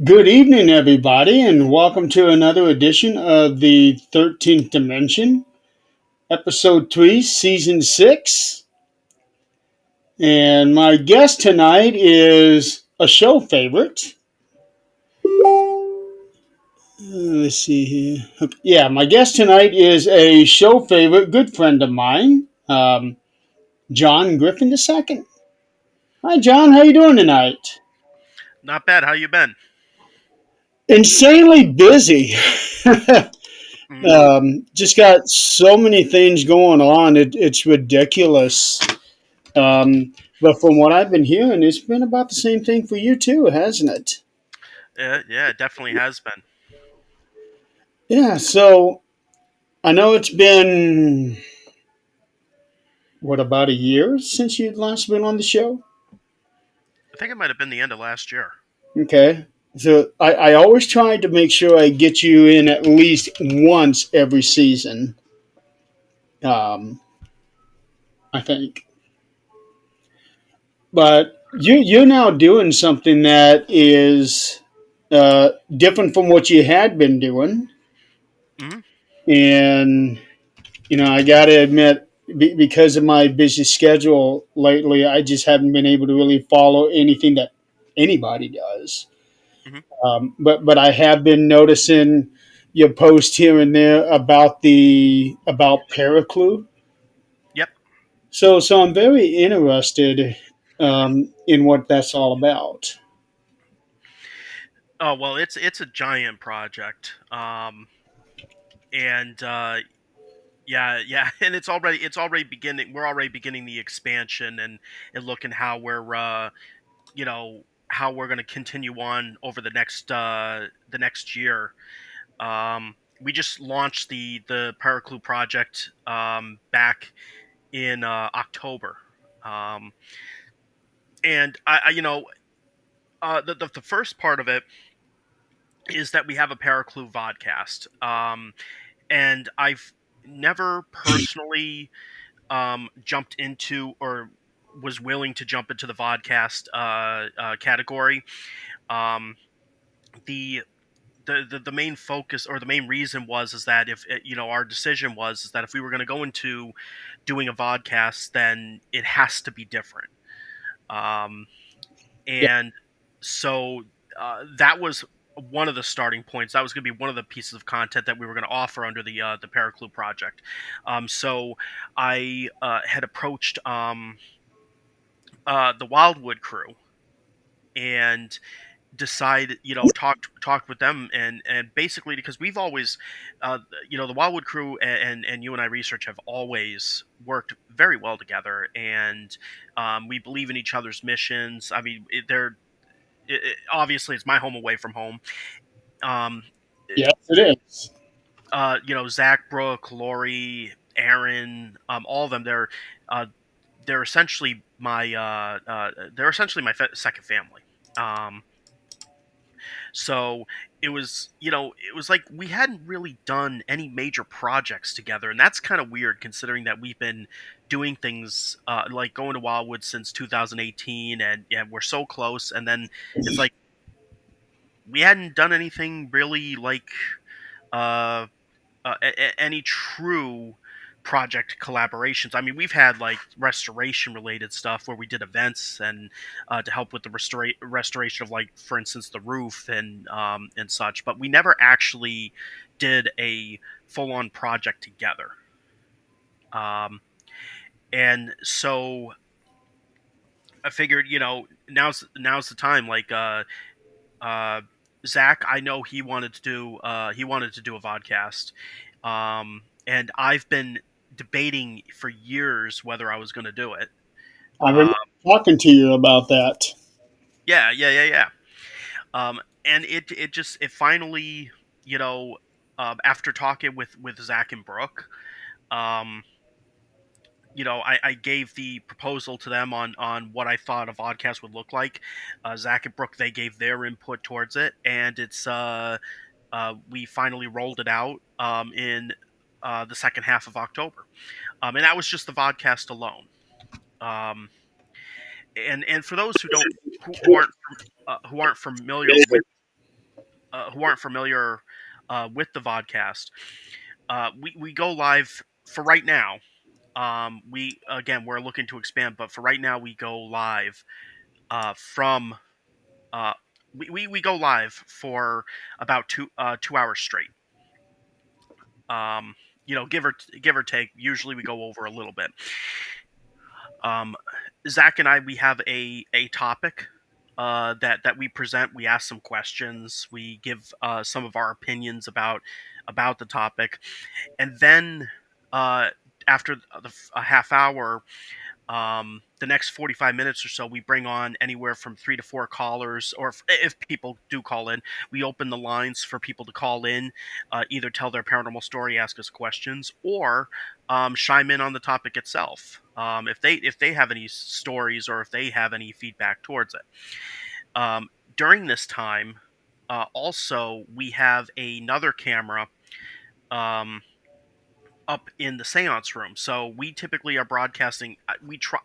Good evening, everybody, and welcome to another edition of the 13th Dimension, Episode 3, Season 6. And my guest tonight is a show favorite. Let's see here. Yeah, my guest tonight is a show favorite, good friend of mine, John Griffin II. Hi, John. How you doing tonight? Not bad. How you been? Insanely busy. Mm, Just got so many things going on. It's ridiculous. But from what I've been hearing, it's been about the same thing for you too, hasn't it? yeah, it definitely has been. Yeah. So I know it's been about a year since you last been on the show. I think it might have been the end of last year. Okay. So I always try to make sure I get you in at least once every season. Um, I think. But you're now doing something that is different from what you had been doing, Hmm. and I got to admit, because of my busy schedule lately, I just haven't been able to really follow anything that anybody does. Hmm. But I have been noticing your post here and there about the about ParaClue. Yep. So I'm very interested in what that's all about. Oh well, it's a giant project. And yeah, and it's already beginning. We're already beginning the expansion and looking how you know how we're going to continue on over the next year. We just launched the ParaClue project back in October. Um, and the first part of it is that we have a Paraclue vodcast, and I've never personally jumped into or was willing to jump into the vodcast category. Um, the the main focus or the main reason was is that if our decision was is that if we were going to go into doing a vodcast, then it has to be different. Um, Yeah. and so that was one of the starting points. That was going to be one of the pieces of content that we were going to offer under the Paraclue project. So I had approached the Wildwood crew and decided, talked with them, and basically because we've always, uh, the Wildwood crew and UINI Research have always worked very well together, and we believe in each other's missions. I mean, obviously it's my home away from home. Um, Yes, it is. Zach, Brooke, Lori, Aaron, all of them. Uh, they're essentially my second family. Um, so it was like we hadn't really done any major projects together, and that's kind of weird considering that we've been doing things like going to Wildwood since 2018, and we're so close. And then it's like we hadn't done anything really like uh, any true project collaborations. I mean, we've had like restoration related stuff where we did events and to help with the restoration of, like, for instance, the roof and such. But we never actually did a full on project together. Um, and so I figured, now's the time. Like uh, Zach, I know he wanted to do a vodcast, and I've been debating for years whether I was going to do it. I Uh, remember talking to you about that. yeah. And it finally, you know, after talking with Zach and Brooke, um, I gave the proposal to them on what I thought a vodcast would look like. Zach and Brooke, they gave their input towards it, and we finally rolled it out in the second half of October, and that was just the vodcast alone. Um, and for those who don't who aren't familiar with who aren't familiar with the vodcast, we go live for right now. We again we're looking to expand, but for right now we go live from uh, we go live for about 2 hours straight. Um, give or take. Usually we go over a little bit. Um, Zach and I, we have a topic that we present. We ask some questions. We give some of our opinions about the topic, and then uh, after a half hour, the next 45 minutes or so, we bring on anywhere from 3 to 4 callers, or if people do call in, we open the lines for people to call in, either tell their paranormal story, ask us questions, or chime in on the topic itself, if they have any stories or if they have any feedback towards it. During this time, also we have another camera um, up in the seance room. So we typically are broadcasting.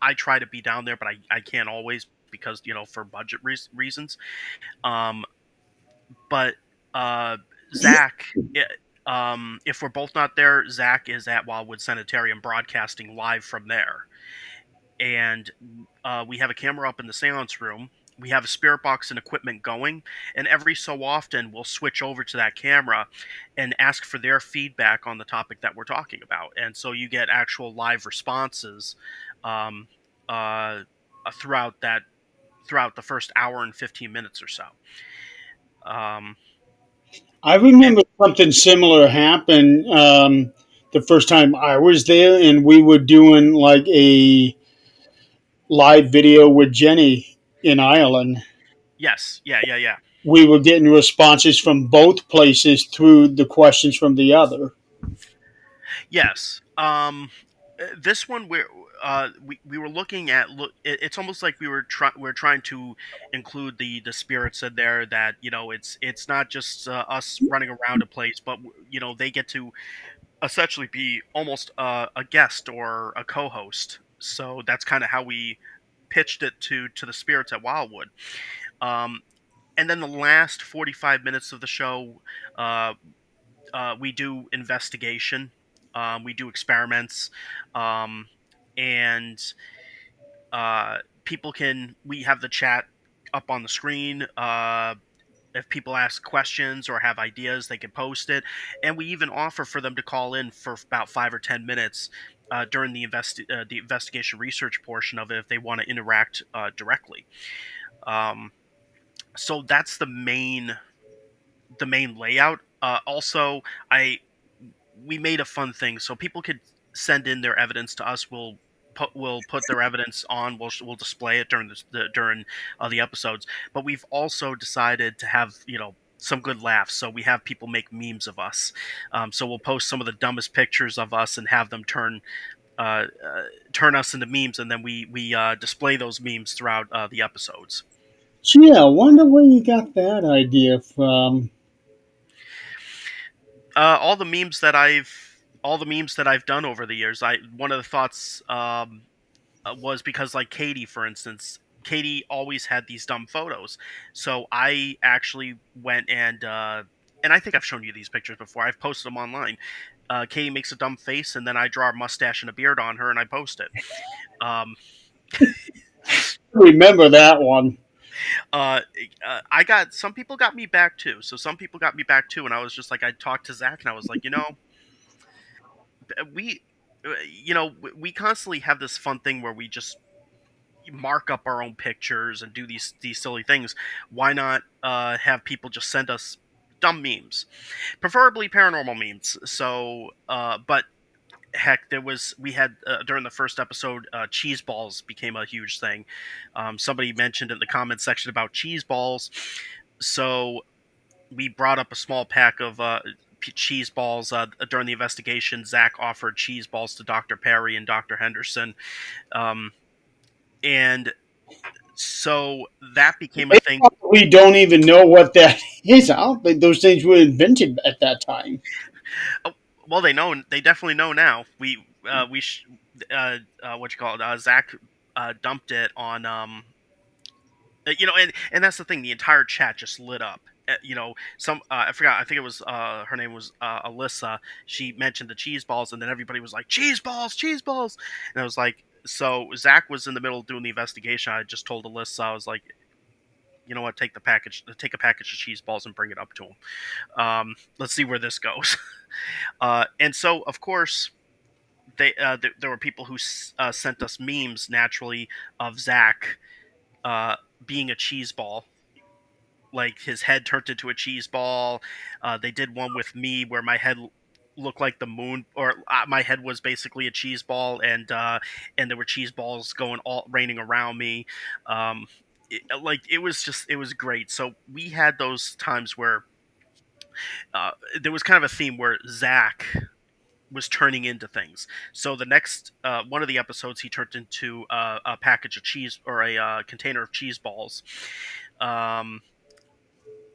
I try to be down there, but I can't always because for budget reasons. Um, but uh, Zach, if we're both not there, Zach is at Wildwood Sanitarium broadcasting live from there, and we have a camera up in the seance room. We have a spirit box and equipment going, and every so often we'll switch over to that camera and ask for their feedback on the topic that we're talking about. And so you get actual live responses um, uh, throughout the first hour and 15 minutes or so. Um, I and remember something similar happened the first time I was there, and we were doing like a live video with Jenny in Ireland. yes, yeah, yeah, yeah. We were getting responses from both places through the questions from the other. Yes. This one we were looking at it's almost like we're trying to include the spirits in there, that it's not just us running around a place, but they get to essentially be almost a guest or a co-host. So that's kind of how we pitched it to the spirits at Wildwood. Um, and then the last 45 minutes of the show, uh, we do investigation, we do experiments, um, and people can. We have the chat up on the screen. If people ask questions or have ideas, they can post it, and we even offer for them to call in for about 5 or 10 minutes during the investigation research portion of it if they want to interact directly. Um, so that's the main layout. Also, I we made a fun thing so people could send in their evidence to us. We'll put their evidence on. We'll display it during the episodes. But we've also decided to have some good laughs. So we have people make memes of us. So we'll post some of the dumbest pictures of us and have them turn us into memes, and then we display those memes throughout the episodes. So yeah, I wonder where you got that idea from. All the memes that I've done over the years. I One of the thoughts was because, like, Katie, for instance, Katie always had these dumb photos. So I actually went and I think I've shown you these pictures before. I've posted them online. Katie makes a dumb face, and then I draw a mustache and a beard on her, and I post it. Um, Remember that one. uh, I got some people got me back too. So some people got me back too, and I was just like, I talked to Zach, and I was like, we, we constantly have this fun thing where we just mark up our own pictures and do these silly things. Why not have people just send us dumb memes, preferably paranormal memes? So, but heck, we had during the first episode, cheese balls became a huge thing. Somebody mentioned in the comment section about cheese balls, so we brought up a small pack of cheese balls during the investigation. Zach offered cheese balls to Dr. Perry and Dr. Henderson, um, and so that became a They thing. probably don't even know what that is. I don't think those things were invented at that time. Oh, well, they know. They definitely know now. What you call it? Zach dumped it on and that's the thing. The entire chat just lit up. some I forgot. I think it was her name was Alyssa. She mentioned the cheese balls, and then everybody was like, "Cheese balls, cheese balls," and I was like, so Zach was in the middle of doing the investigation. I just told Alyssa, I was like, you know what, take a package of cheese balls and bring it up to him. Let's see where this goes. And so, of course, there were people who sent us memes naturally of Zach being a cheese ball, like his head turned into a cheese ball. They did one with me where my head looked like the moon, or my head was basically a cheese ball, and there were cheese balls going all raining around me. It was just it was great. So we had those times where uh, there was kind of a theme where Zach was turning into things. So the next one of the episodes, he turned into a package of cheese or a container of cheese balls. Um,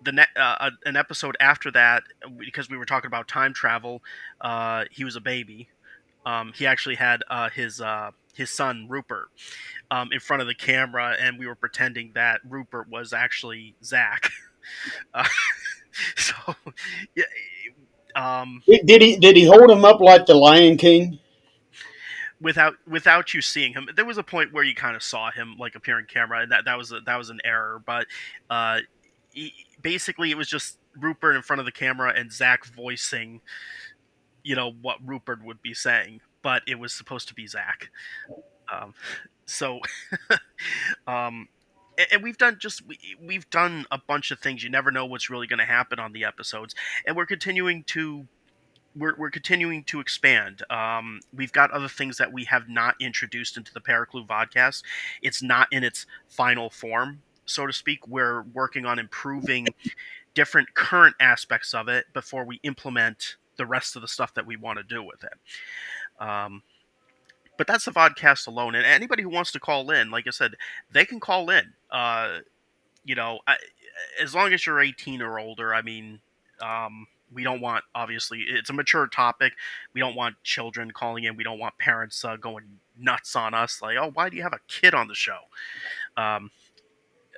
an episode after that, because we were talking about time travel, he was a baby. He actually had his son Rupert in front of the camera, and we were pretending that Rupert was actually Zach. Uh, so yeah, um, Did he hold him up like the Lion King? without you seeing him, there was a point where you kind of saw him like appear in camera, and that was an error. But uh, basically, it was just Rupert in front of the camera and Zach voicing, what Rupert would be saying, but it was supposed to be Zach. Um, so, um, and we've done a bunch of things. You never know what's really going to happen on the episodes, and we're continuing to expand. We've got other things that we have not introduced into the ParaClue podcast. It's not in its final form, so to speak. We're working on improving different current aspects of it before we implement the rest of the stuff that we want to do with it. Um, but that's the vodcast alone. And anybody who wants to call in, like I said, they can call in. You know, I, as long as you're 18 or older, I mean, we don't want, obviously, it's a mature topic. We don't want children calling in. We don't want parents going nuts on us, like, oh, why do you have a kid on the show? Um,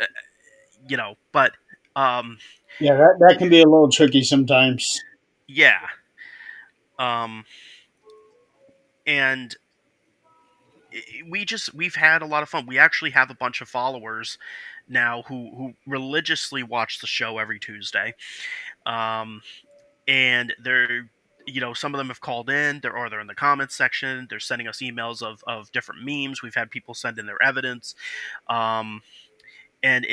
uh, but um, Yeah, that can be a little tricky sometimes. yeah. Um, and we've had a lot of fun. We actually have a bunch of followers now who religiously watch the show every Tuesday. Um, and they're some of them have called in, they're in the comments section, they're sending us emails of different memes. We've had people send in their evidence, um, and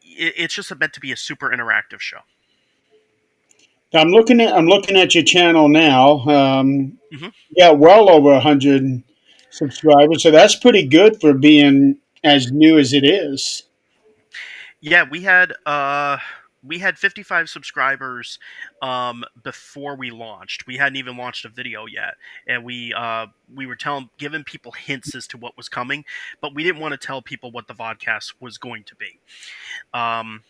it's just meant to be a super interactive show. I'm looking at your channel now. Hmm. Yeah, well over 100 subscribers, so that's pretty good for being as new as it is. Yeah, we had 55 subscribers before we launched. We hadn't even launched a video yet, and we were giving people hints as to what was coming, but we didn't want to tell people what the vodcast was going to be. Um,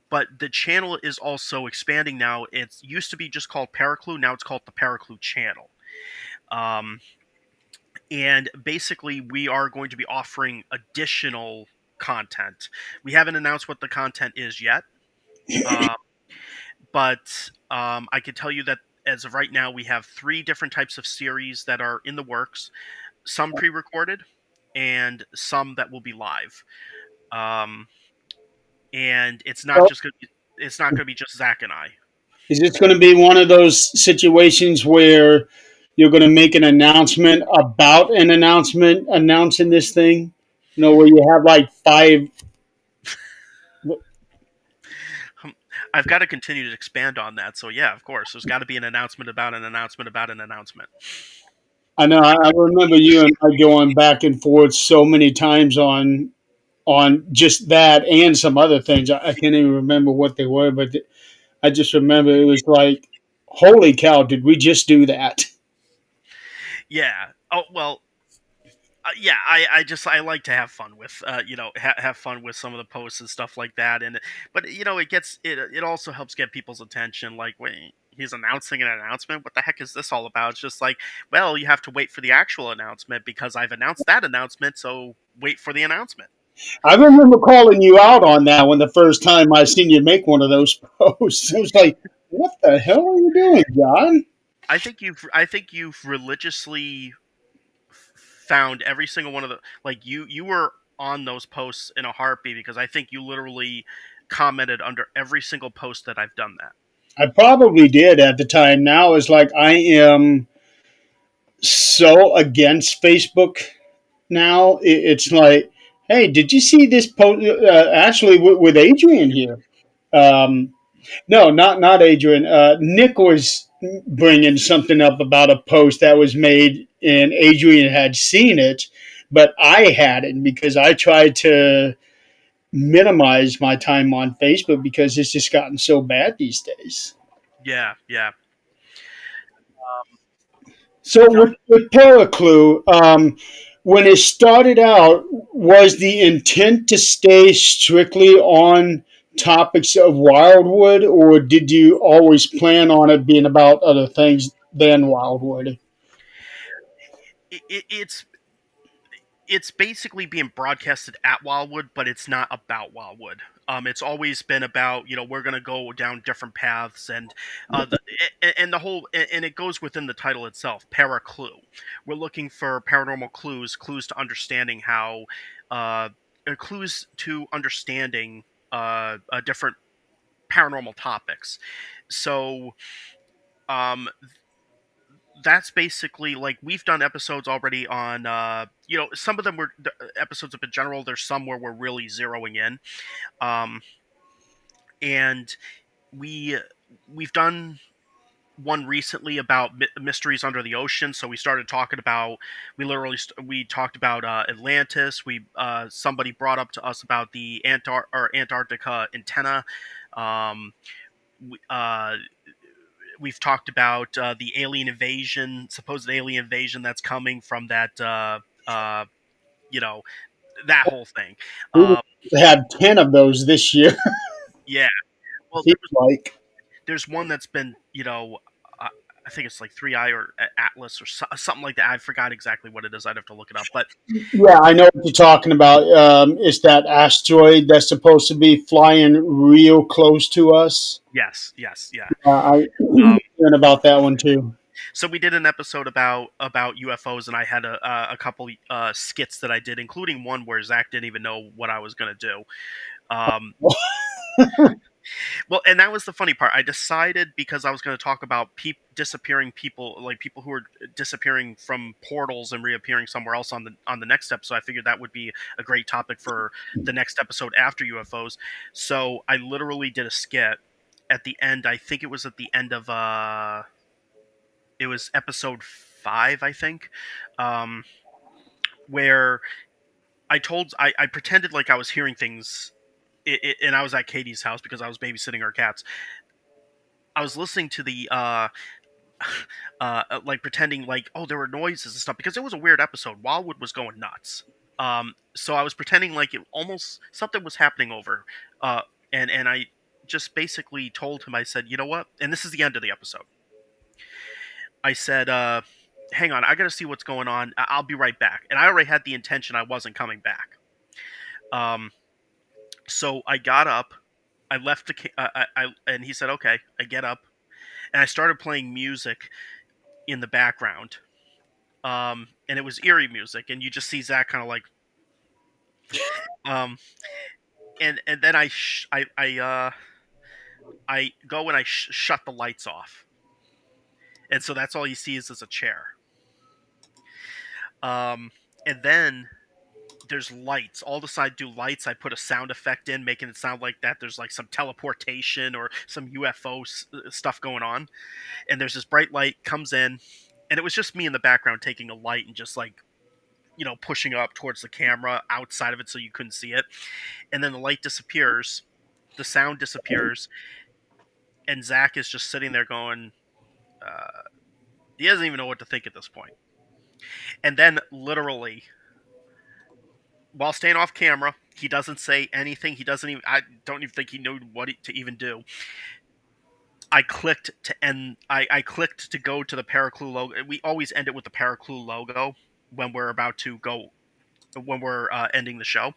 but the channel is also expanding now. It used to be just called ParaClue. Now it's called the ParaClue channel. Um, and basically, we are going to be offering additional content. We haven't announced what the content is yet, uh, but I can tell you that as of right now, we have three different types of series that are in the works. Some pre-recorded, and some that will be live. Um, and So, it's not going to be just Zach and I. is this going to be one of those situations where you're going to make an announcement about an announcement announcing this thing? Where you have like five. Um, I've got to continue to expand on that. So yeah, of course, there's got to be an announcement about an announcement about an announcement. I know. I remember you and I going back and forth so many times on just that and some other things. I can't even remember what they were, but I just remember it was like, holy cow, did we just do that? Yeah. Oh well. Yeah. I like to have fun with have fun with some of the posts and stuff like that. And but it also helps get people's attention. Like, wait, he's announcing an announcement. What the heck is this all about? It's just like, well, you have to wait for the actual announcement because I've announced that announcement. So wait for the announcement. I remember calling you out on that one the first time I seen you make one of those posts. I was like, "What the hell are you doing, John?" I think you've religiously found every single one of the, like, you were on those posts in a heartbeat, because I think you literally commented under every single post that I've done that. I probably did at the time. Now it's like I am so against Facebook now. It's like, hey, did you see this post? Actually, with Adrian here. Um, no, not Adrian. Nick was bringing something up about a post that was made, and Adrian had seen it, but I hadn't because I tried to minimize my time on Facebook because it's just gotten so bad these days. Yeah, yeah. So No, with ParaClue, when it started out, was the intent to stay strictly on topics of Wildwood, or did you always plan on it being about other things than Wildwood? it's basically being broadcasted at Wildwood, but it's not about Wildwood. It's always been about, we're gonna go down different paths, and the whole, and it goes within the title itself, ParaClue. We're looking for paranormal clues, clues to understanding how, uh, clues to understanding different paranormal topics. So, um, that's basically, like, we've done episodes already on, some of them were episodes of in general. There's some where we're really zeroing in, um and we we've done one recently about mysteries under the ocean. So we started talking about, we talked about Atlantis. We Somebody brought up to us about the Antarctica antenna. um we, uh we've talked about the alien invasion, supposed alien invasion that's coming from that, uh, you know, that whole thing. We Um, had 10 of those this year, yeah. Well, seems like. there's one that's been, uh, I think it's like Three Eye or Atlas or something like that. I forgot exactly what it is. I'd have to look it up. But Yeah, I know what you're talking about. It's that asteroid that's supposed to be flying real close to us. yes, yes, yeah. I Um, hearing about that one too. so we did an episode about UFOs, and I had a couple skits that I did, including one where Zach didn't even know what I was gonna do. Um, Well, and that was the funny part. I decided, because I was going to talk about disappearing people, like people who are disappearing from portals and reappearing somewhere else on the next episode. I figured that would be a great topic for the next episode after UFOs. So I literally did a skit at the end. I think it was at the end of it was episode 5, I think, um, where I pretended like I was hearing things. And I was at Katie's house because I was babysitting her cats. I was listening to the like, pretending like, oh, there were noises and stuff, because it was a weird episode. Wildwood was going nuts. So I was pretending like it almost something was happening over, uh, and I just basically told him. I said, you know what? And this is the end of the episode. I said, hang on, I got to see what's going on. I'll be right back. And I already had the intention I wasn't coming back. Um, so I got up. I left and he said, okay. I get up and I started playing music in the background, and it was eerie music, and you just see Zach kind of like, um, and then I go and I shut the lights off, and so that's all you see is a chair, and then there's lights all the side. Do lights? I put a sound effect in, making it sound like that there's like some teleportation or some UFO stuff going on, and there's this bright light comes in, and it was just me in the background taking a light and just like, pushing up towards the camera outside of it so you couldn't see it. And then the light disappears, the sound disappears, and Zach is just sitting there going, uh, he doesn't even know what to think at this point. And then, literally, while staying off camera, he doesn't say anything. He doesn't even. I don't even think he knew what to even do. I clicked to end. I clicked to go to the ParaClue logo. We always end it with the ParaClue logo when we're about to go, when we're ending the show.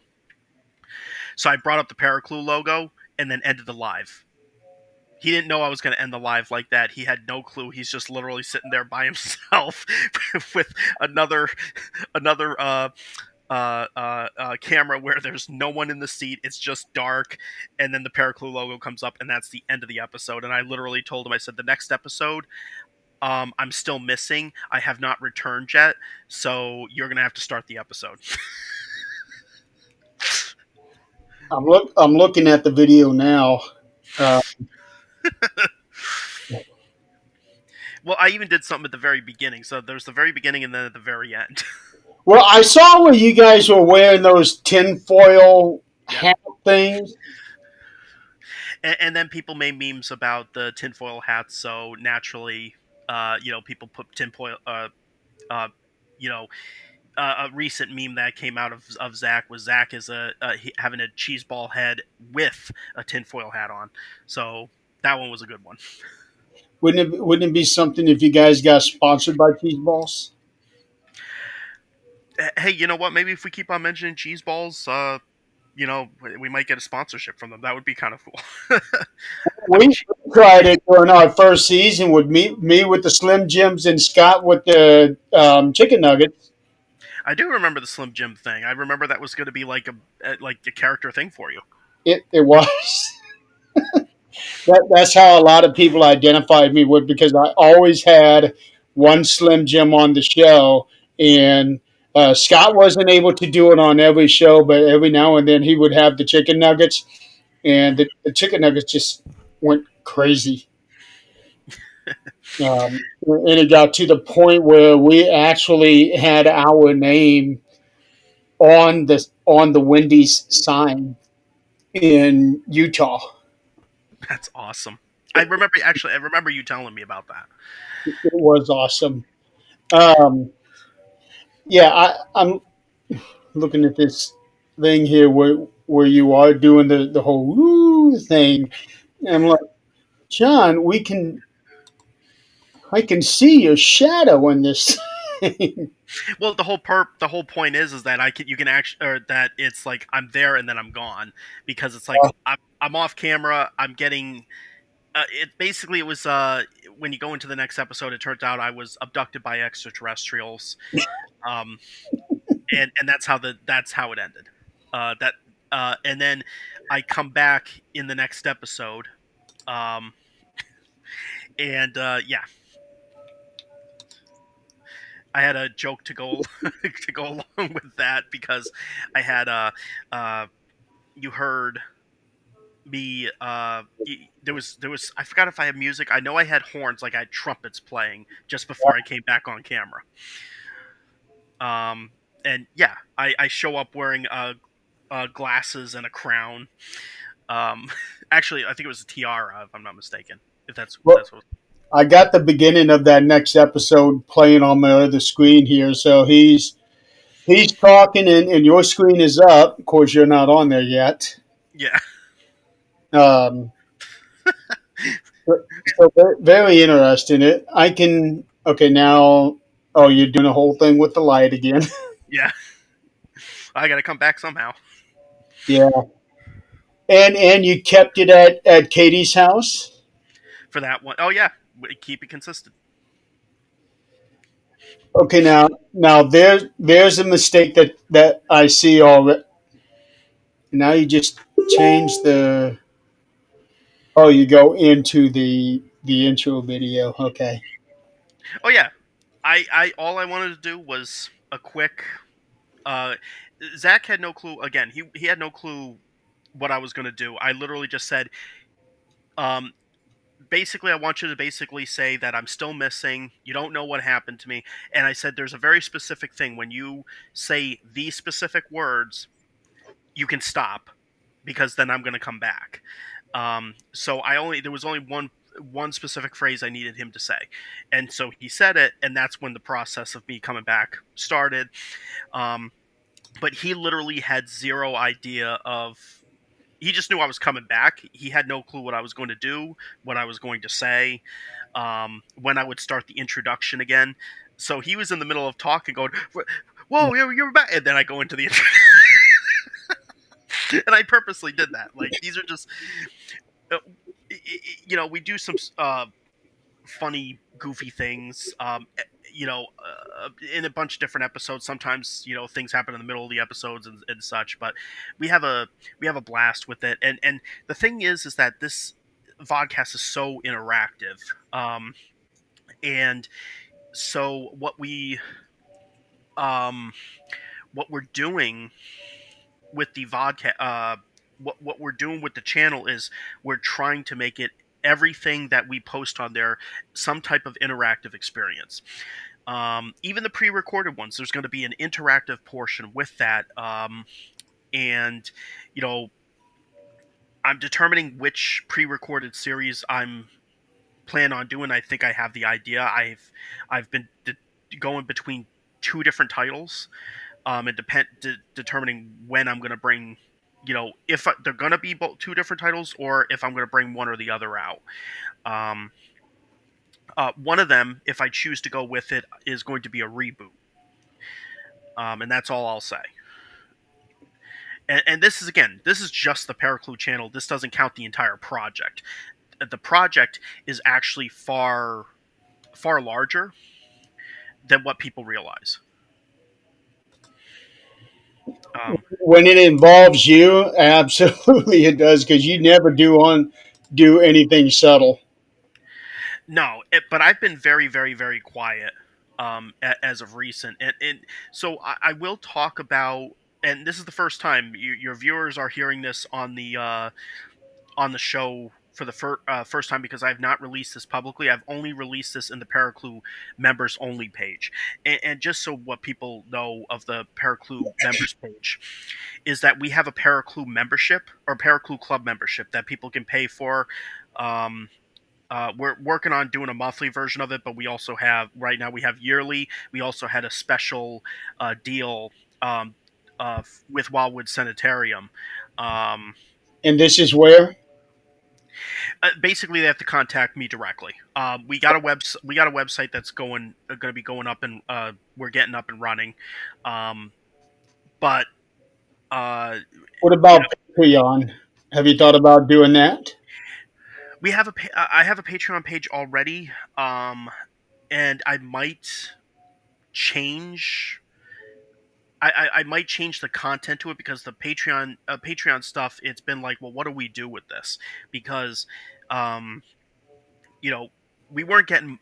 So I brought up the ParaClue logo and then ended the live. He didn't know I was going to end the live like that. He had no clue. He's just literally sitting there by himself with another camera where there's no one in the seat. It's just dark, and then the ParaClue logo comes up, and that's the end of the episode. And I literally told him, I said, the next episode, I'm still missing. I have not returned yet, so you're gonna have to start the episode. I'm looking at the video now. Uh, Well, I even did something at the very beginning. So there's the very beginning, and then at the very end. well, I saw where you guys were wearing those tinfoil Yeah. hat things. And then people made memes about the tinfoil hats. So naturally, people put tinfoil. Uh, you know, a recent meme that came out of Zach was Zach is having a cheese ball head with a tinfoil hat on. So that one was a good one. Wouldn't it be something if you guys got sponsored by Cheese Balls? Hey, you know what? Maybe if we keep on mentioning cheese balls, we might get a sponsorship from them. That would be kind of cool. I mean, We tried it during our first season with me with the Slim Jims and Scott with the chicken nuggets. I do remember the Slim Jim thing. I remember that was going to be like a character thing for you. It was. That's how a lot of people identified me with because I always had one Slim Jim on the show, and Scott wasn't able to do it on every show, but every now and then he would have the chicken nuggets, and the chicken nuggets just went crazy. And it got to the point where we actually had our name on the Wendy's sign in Utah. That's awesome. I remember you telling me about that. It was awesome. Um, yeah, I'm looking at this thing here where you are doing the whole woo thing. And I'm like, John, I can see your shadow in this thing. Well, the whole point is that you can actually, or that it's like I'm there and then I'm gone, because it's like I'm off camera. I'm getting it basically it was when you go into the next episode, it turns out I was abducted by extraterrestrials. Um, and that's how it ended. That and then I come back in the next episode. Um, and yeah, I had a joke to go to go along with that, because I had you heard me there was I forgot if I had music. I know I had horns, like I had trumpets playing just before I came back on camera. And yeah, I show up wearing glasses and a crown. Um, actually, I think it was a tiara, if I'm not mistaken. If Well, that's what. I got the beginning of that next episode playing on my other screen here. So he's talking and your screen is up. Of course, you're not on there yet. Yeah. Um, so very interesting. I can okay now. Oh, you're doing a whole thing with the light again. Yeah. I got to come back somehow Yeah, and you kept it at Katie's house. for that one. Oh yeah, keep it consistent. Okay, now there's a mistake that I see already. Now you just change the. Oh, you go into the intro video. Okay. Oh yeah, I all I wanted to do was a quick. Uh, Zach had no clue. Again, he had no clue what I was going to do. I literally just said, um, basically, I want you to basically say that I'm still missing. You don't know what happened to me. And I said, there's a very specific thing. When you say these specific words, you can stop, because then I'm going to come back. So there was only one specific phrase I needed him to say. And so he said it. And that's when the process of me coming back started. Um, but he literally had zero idea of. He just knew I was coming back. He had no clue what I was going to do, what I was going to say, when I would start the introduction again. So he was in the middle of talking, going, "Whoa, you're back!" And then I go into the intro. And I purposely did that. Like these are just, uh, we do some funny, goofy things. In a bunch of different episodes. Sometimes things happen in the middle of the episodes and such. But we have a we have a blast with it. And the thing is that this vodcast is so interactive. And so um what we're doing with the vodka what we're doing with the channel is we're trying to make it everything that we post on there some type of interactive experience. Even the pre-recorded ones, there's going to be an interactive portion with that. And you know I'm determining which pre-recorded series I'm plan on doing. I think I have the idea. I've been going between two different titles, and determining when I'm going to bring, if they're going to be both two different titles or if I'm going to bring one or the other out. Um, one of them, if I choose to go with it, is going to be a reboot, and that's all I'll say. And this is just the ParaClue channel. This doesn't count the entire project. The project is actually far larger than what people realize. Um, When it involves you, absolutely it does because you never do anything subtle. No, but I've been very, very, very quiet as of recent, and so I will talk about. And this is the first time your viewers are hearing this on the show for the first time because I've not released this publicly. I've only released this in the ParaClue members only page, and just so what people know of the ParaClue members page is that we have a ParaClue membership or ParaClue club membership that people can pay for. Um, we're working on doing a monthly version of it, but we also have right now we have yearly. We also had a special deal with Wildwood Sanitarium. Um, And this is where Basically, they have to contact me directly. We got a website that's going to be going up and we're getting up and running. Um, but uh, what you know, about Patreon? Have you thought about doing that? I have a Patreon page already. And I might change. I might change the content to it because the Patreon stuff. It's been like, well, what do we do with this? Because um, you know we weren't getting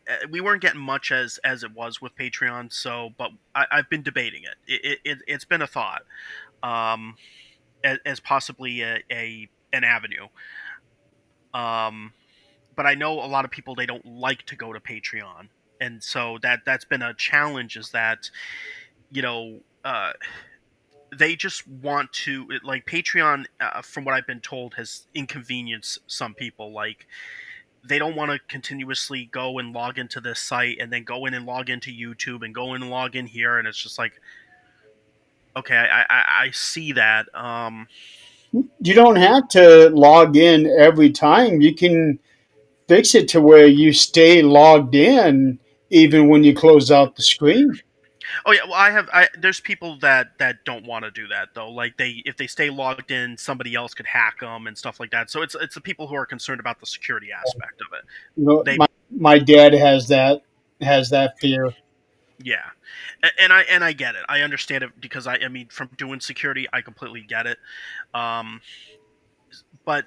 much as it was with Patreon. So, but I've been debating it. It's been a thought, um, as possibly a an avenue. Um, but I know a lot of people they don't like to go to Patreon, and so that's been a challenge. Is that you know. They just want to like Patreon, from what I've been told, has inconvenienced some people. Like they don't want to continuously go and log into this site and then go in and log into YouTube and go in and log in here, and it's just like, okay, I see that. You don't have to log in every time. You can fix it to where you stay logged in even when you close out the screen. Oh yeah, well I have I there's people that don't want to do that though. Like they if they stay logged in, somebody else could hack them and stuff like that. So it's the people who are concerned about the security aspect of it. You know, They my dad has that fear. Yeah, and I get it. I understand it because I mean from doing security, I completely get it. Um, but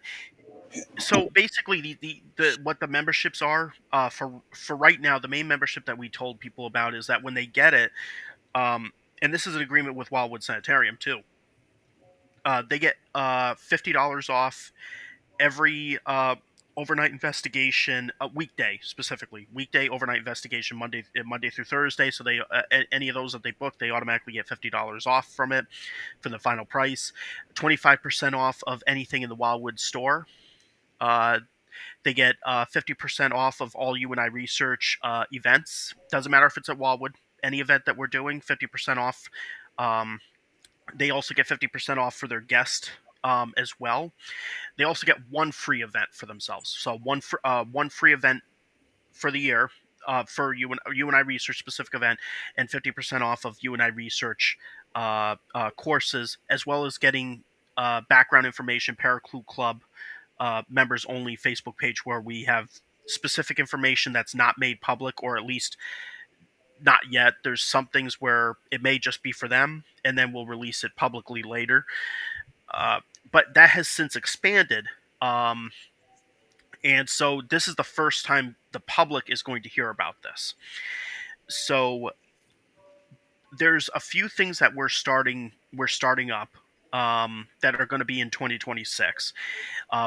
so basically, the what the memberships are for right now, the main membership that we told people about is that when they get it, um, and this is an agreement with Wildwood Sanitarium too. They get $50 off every overnight investigation, weekday specifically, weekday overnight investigation, Monday through Thursday. So they any of those that they book, they automatically get $50 off from it for the final price. 25% off of anything in the Wildwood store. Uh, they get 50% off of all UINI Research events. Doesn't matter if it's at Wildwood. Any event that we're doing, 50% off. Um, they also get 50% off for their guest as well. They also get one free event for themselves. So one free event for the year for UINI Research specific event, and 50% off of UINI Research courses, as well as getting background information ParaClue Club members only Facebook page where we have specific information that's not made public, or at least not yet. There's some things where it may just be for them, and then we'll release it publicly later. Uh, but that has since expanded. Um, and so this is the first time the public is going to hear about this. So there's a few things that we're starting up that are going to be in 2026.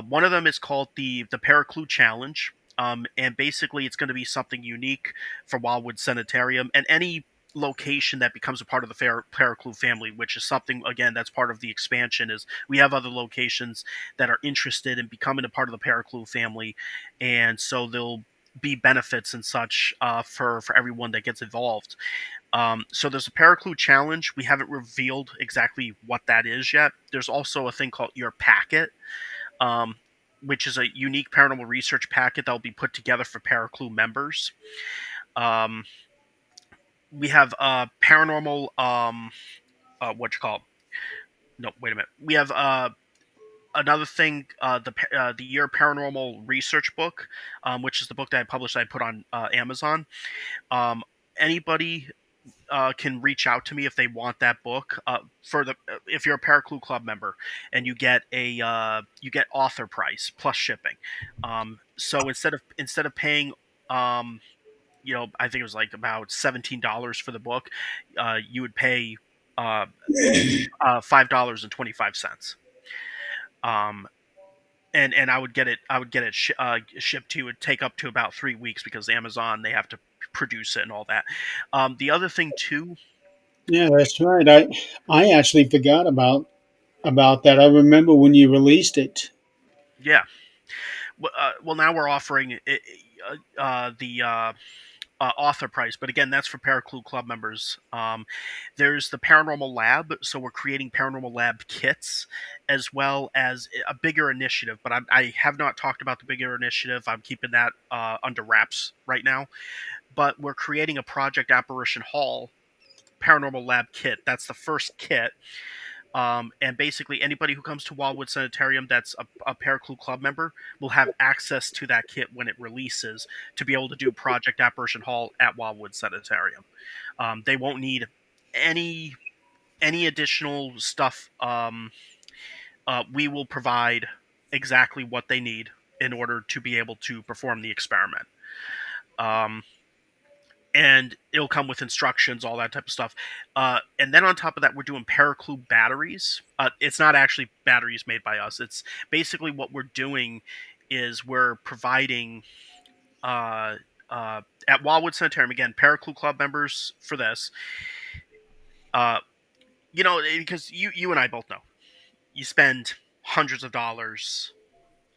One of them is called the ParaClue Challenge, and basically it's going to be something unique for Wildwood Sanitarium and any location that becomes a part of the ParaClue family, which is something again that's part of the expansion. Is we have other locations that are interested in becoming a part of the ParaClue family, and so there'll be benefits and such for everyone that gets involved. So there's a ParaClue challenge. We haven't revealed exactly what that is yet. There's also a thing called Your Packet, um, which is a unique paranormal research packet that will be put together for ParaClue members. Um, we have paranormal, what you call it? No, wait a minute. We have another thing, the Year Paranormal Research book, which is the book that I published. I put on Amazon. Anybody can reach out to me if they want that book. For the If you're a ParaClue Club member, and you get author price plus shipping. So instead of paying, I think it was like about $17 for the book, you would pay uh, $5.25. Um, and I would get it to you. It would take up to about 3 weeks because Amazon, they have to produce it and all that. The other thing too. Yeah, that's right. I actually forgot about that. I remember when you released it. Yeah. Well, now we're offering the author price, but again, that's for ParaClue Club members. There's the Paranormal Lab, so we're creating Paranormal Lab kits, as well as a bigger initiative. But I have not talked about the bigger initiative. I'm keeping that under wraps right now. But we're creating a Project Apparition Hall Paranormal Lab kit. That's the first kit. And basically, anybody who comes to Wildwood Sanitarium that's a ParaClue Club member will have access to that kit when it releases to be able to do Project Apparition Hall at Wildwood Sanitarium. They won't need any additional stuff. We will provide exactly what they need in order to be able to perform the experiment. Um, and it'll come with instructions, all that type of stuff. And then on top of that, we're doing ParaClue batteries. It's not actually batteries made by us. It's basically what we're doing is we're providing uh, at Wildwood Sanitarium, again, ParaClue Club members for this. Uh, because you and I both know you spend hundreds of dollars,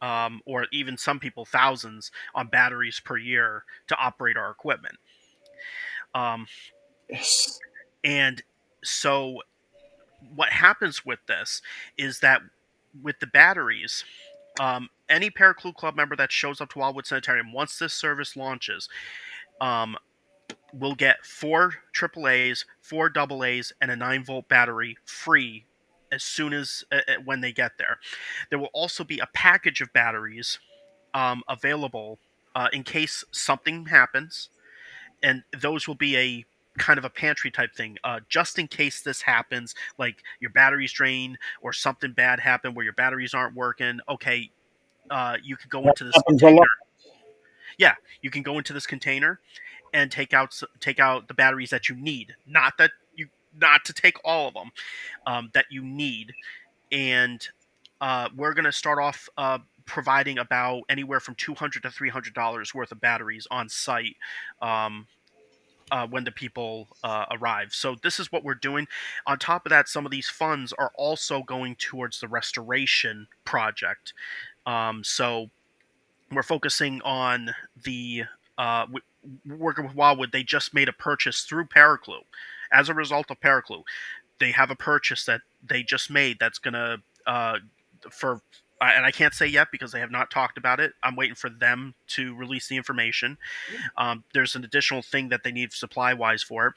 or even some people thousands, on batteries per year to operate our equipment. Um, Yes. and so what happens with this is that with the batteries, any ParaClue Club member that shows up to Wildwood Sanitarium once this service launches, um, will get 4 AAAs, 4 AA's, and a 9-volt battery free as soon as when they get there. There will also be a package of batteries available in case something happens, and those will be a kind of a pantry type thing, just in case this happens, like your batteries drain or something bad happened where your batteries aren't working. Okay, you could go That into this happens a lot. container. Yeah, you can go into this container and take out the batteries that you need, not to take all of them, that you need. And we're going to start off providing about anywhere from $200 to $300 worth of batteries on site, um, when the people arrive. So this is what we're doing. On top of that, some of these funds are also going towards the restoration project. So we're focusing on the working with Wildwood. They just made a purchase through ParaClue. As a result of ParaClue, they have a purchase that they just made that's gonna for and I can't say yet because they have not talked about it. I'm waiting for them to release the information. There's an additional thing that they need supply wise for it.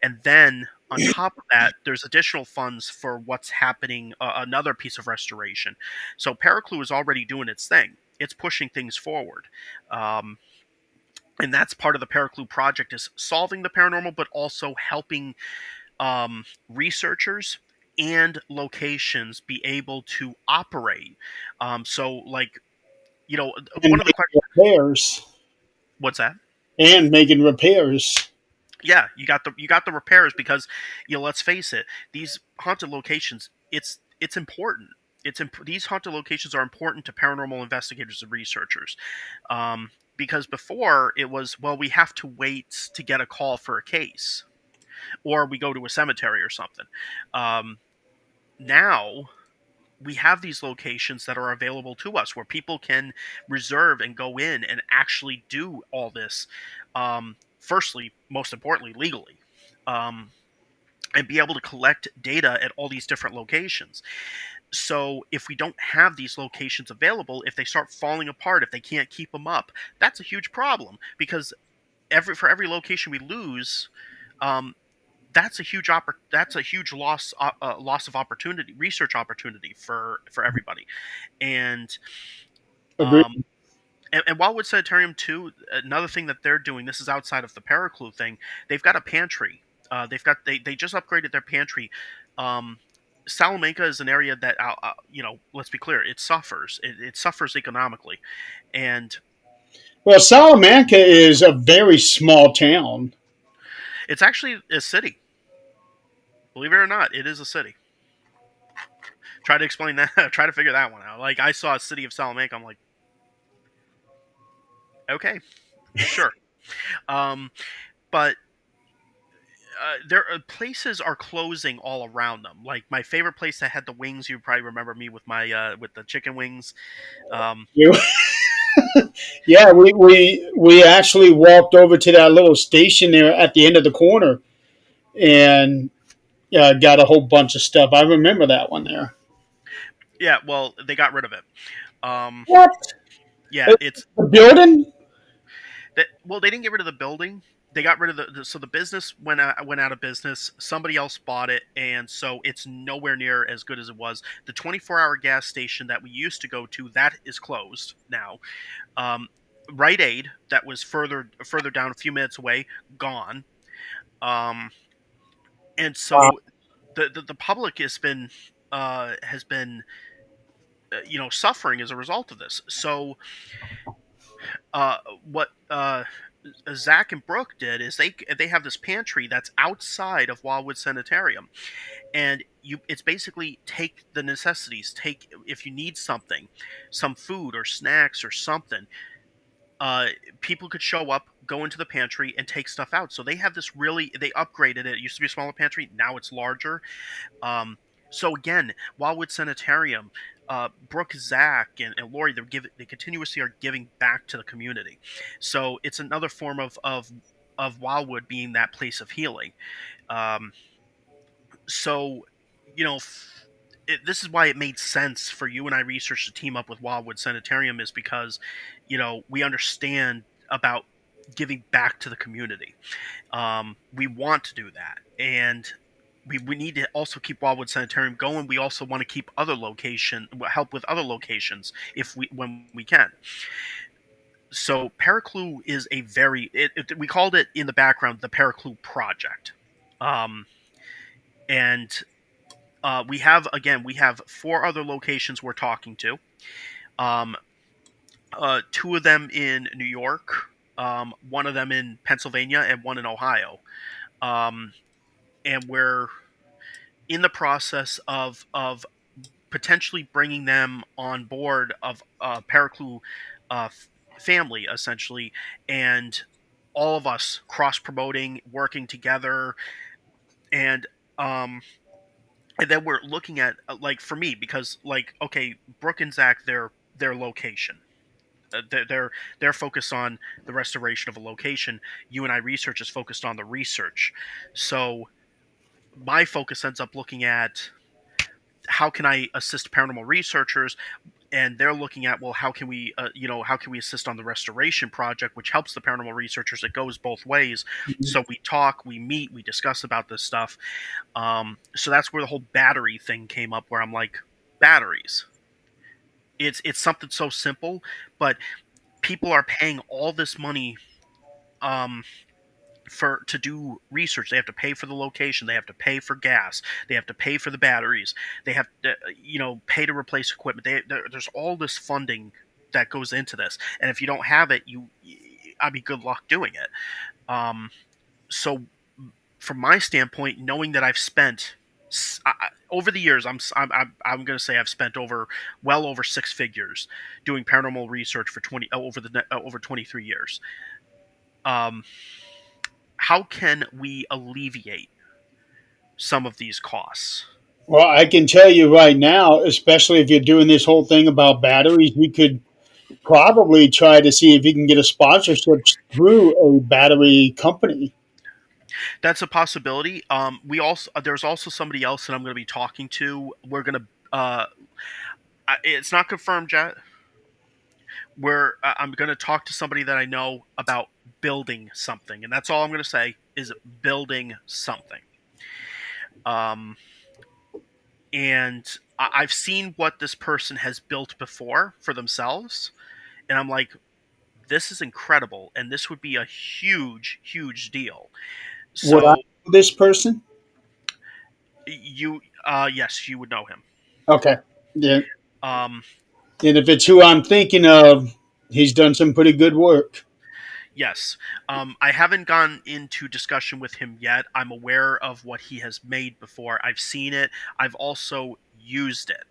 And then on top of that, there's additional funds for what's happening, another piece of restoration. So ParaClue is already doing its thing. It's pushing things forward. Um, and that's part of the ParaClue project is solving the paranormal, but also helping researchers and locations be able to operate. So, like, And one of the making questions, repairs. what's that? And making repairs. Yeah, you got the repairs because let's face it, these haunted locations, it's important. These haunted locations are important to paranormal investigators and researchers, because before it was, well, we have to wait to get a call for a case, or we go to a cemetery or something. Um, Now we have these locations that are available to us where people can reserve and go in and actually do all this. Firstly, most importantly, legally. Um, and be able to collect data at all these different locations. So, if we don't have these locations available, if they start falling apart, if they can't keep them up, that's a huge problem because for every location we lose, um, that's a huge loss of opportunity, research opportunity for everybody. And um, Agreed. and Wildwood Sanitarium too, another thing that they're doing, this is outside of the ParaClue thing, they've got a pantry. They just upgraded their pantry. Um, Salamanca is an area that let's be clear, it suffers economically, and Well, Salamanca is a very small town. it's actually a city. Believe it or not, it is a city. Try to explain that. Try to figure that one out. Like I saw a city of Salamanca, I'm like, okay, sure. Um, but there places are closing all around them. Like my favorite place that had the wings, you probably remember me with my with the chicken wings. Um, You, yeah, we actually walked over to that little station there at the end of the corner and got a whole bunch of stuff. I remember that one there. yeah, well, they got rid of it. Um, What? yeah, it's The building? that. Well, they didn't get rid of the building. They got rid of so the business went out of business. Somebody else bought it, and so it's nowhere near as good as it was. The 24-hour gas station that we used to go to, that is closed now. Um, Rite Aid, that was further down, a few minutes away, gone. Um, and Wow. so the public has been suffering as a result of this. So what Zach and Brooke did is they have this pantry that's outside of Wildwood Sanitarium, and it's basically take the necessities, take if you need something, some food or snacks or something. uh, People could show up, go into the pantry, and take stuff out. So they have this they upgraded it. It used to be a smaller pantry, now it's larger. Um, so again, Wildwood Sanitarium, Brooke, Zach, and Lori, they continuously are giving back to the community. So it's another form of Wildwood being that place of healing. Um, so, you know, this is why it made sense for UINI Research to team up with Wildwood Sanitarium, is because, we understand about giving back to the community. We want to do that, and we need to also keep Wildwood Sanitarium going. We also want to keep help with other locations if when we can. So ParaClue is we called it in the background the ParaClue project. Um, and we have four other locations we're talking to. Um, Two of them in New York, one of them in Pennsylvania, and one in Ohio. Um, and we're in the process of potentially bringing them on board of ParaClue family, essentially, and all of us cross promoting, working together, and um, and then we're looking at like for me, because like, okay, Brooke and Zach, their location. They're focused on the restoration of a location. UINI Research is focused on the research. So my focus ends up looking at how can I assist paranormal researchers and they're looking at, well, how can we how can we assist on the restoration project, which helps the paranormal researchers. It goes both ways. So we talk, we meet, we discuss about this stuff. So that's where the whole battery thing came up, where I'm like, batteries, it's something so simple, but people are paying all this money um for to do research. They have to pay for the location, they have to pay for gas, they have to pay for the batteries, they have to pay to replace equipment. There's all this funding that goes into this, and if you don't have it, I mean, good luck doing it. So from my standpoint, knowing that I've spent over the years, I'm going to say I've spent well over six figures doing paranormal research for 23 years. um how can we alleviate some of these costs? Well, I can tell you right now, especially if you're doing this whole thing about batteries, we could probably try to see if you can get a sponsorship through a battery company. That's a possibility. We also There's also somebody else that I'm going to be talking to. We're going to it's not confirmed yet. I'm going to talk to somebody that I know about building something, and that's all I'm going to say is building something. Um, and I've seen what this person has built before for themselves, and I'm like, this is incredible, and this would be a huge, huge deal. Would I So know this person? yes, you would know him. Okay. Yeah. Um, And if it's who I'm thinking of, he's done some pretty good work. yes. I haven't gone into discussion with him yet. I'm aware of what he has made before. I've seen it. I've also used it.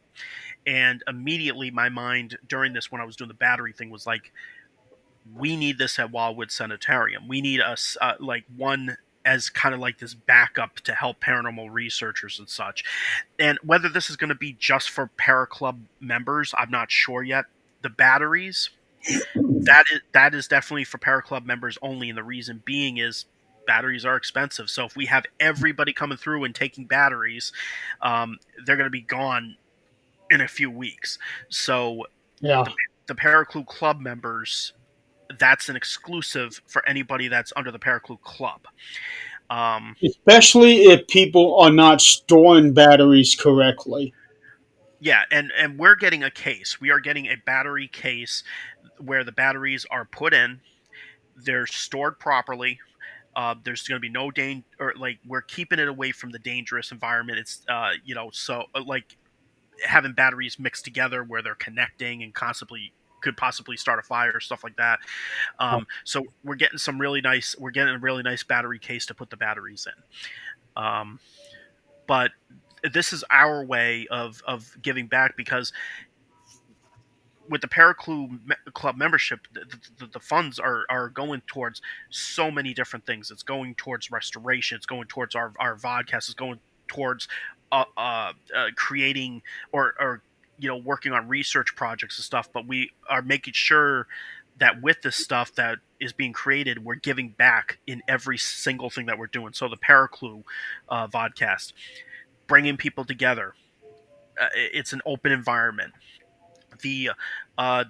And immediately my mind during this, when I was doing the battery thing, was like, we need this at Wildwood Sanitarium. We need us like one as kind of like this backup to help paranormal researchers and such. And whether this is going to be just for ParaClub members, I'm not sure yet. The batteries, that is definitely for ParaClub members only, and the reason being is batteries are expensive. So if we have everybody coming through and taking batteries, they're going to be gone in a few weeks. So Yeah. the the ParaClue Club members, that's an exclusive for anybody that's under the ParaClue Club. Um, Especially if people are not storing batteries correctly. yeah, and we're getting a case. We are getting a battery case where the batteries are put in. They're stored properly. There's going to be no danger, or like, we're keeping it away from the dangerous environment. It's so like having batteries mixed together where they're connecting and constantly could possibly start a fire, stuff like that. So we're getting a really nice battery case to put the batteries in. But this is our way of giving back, because with the Club membership, the funds are going towards so many different things. It's going towards restoration. It's going towards our vodcast. It's going towards creating or working on research projects and stuff. But we are making sure that with this stuff that is being created, we're giving back in every single thing that we're doing. So the ParaClue vodcast, bringing people together. It's an open environment. The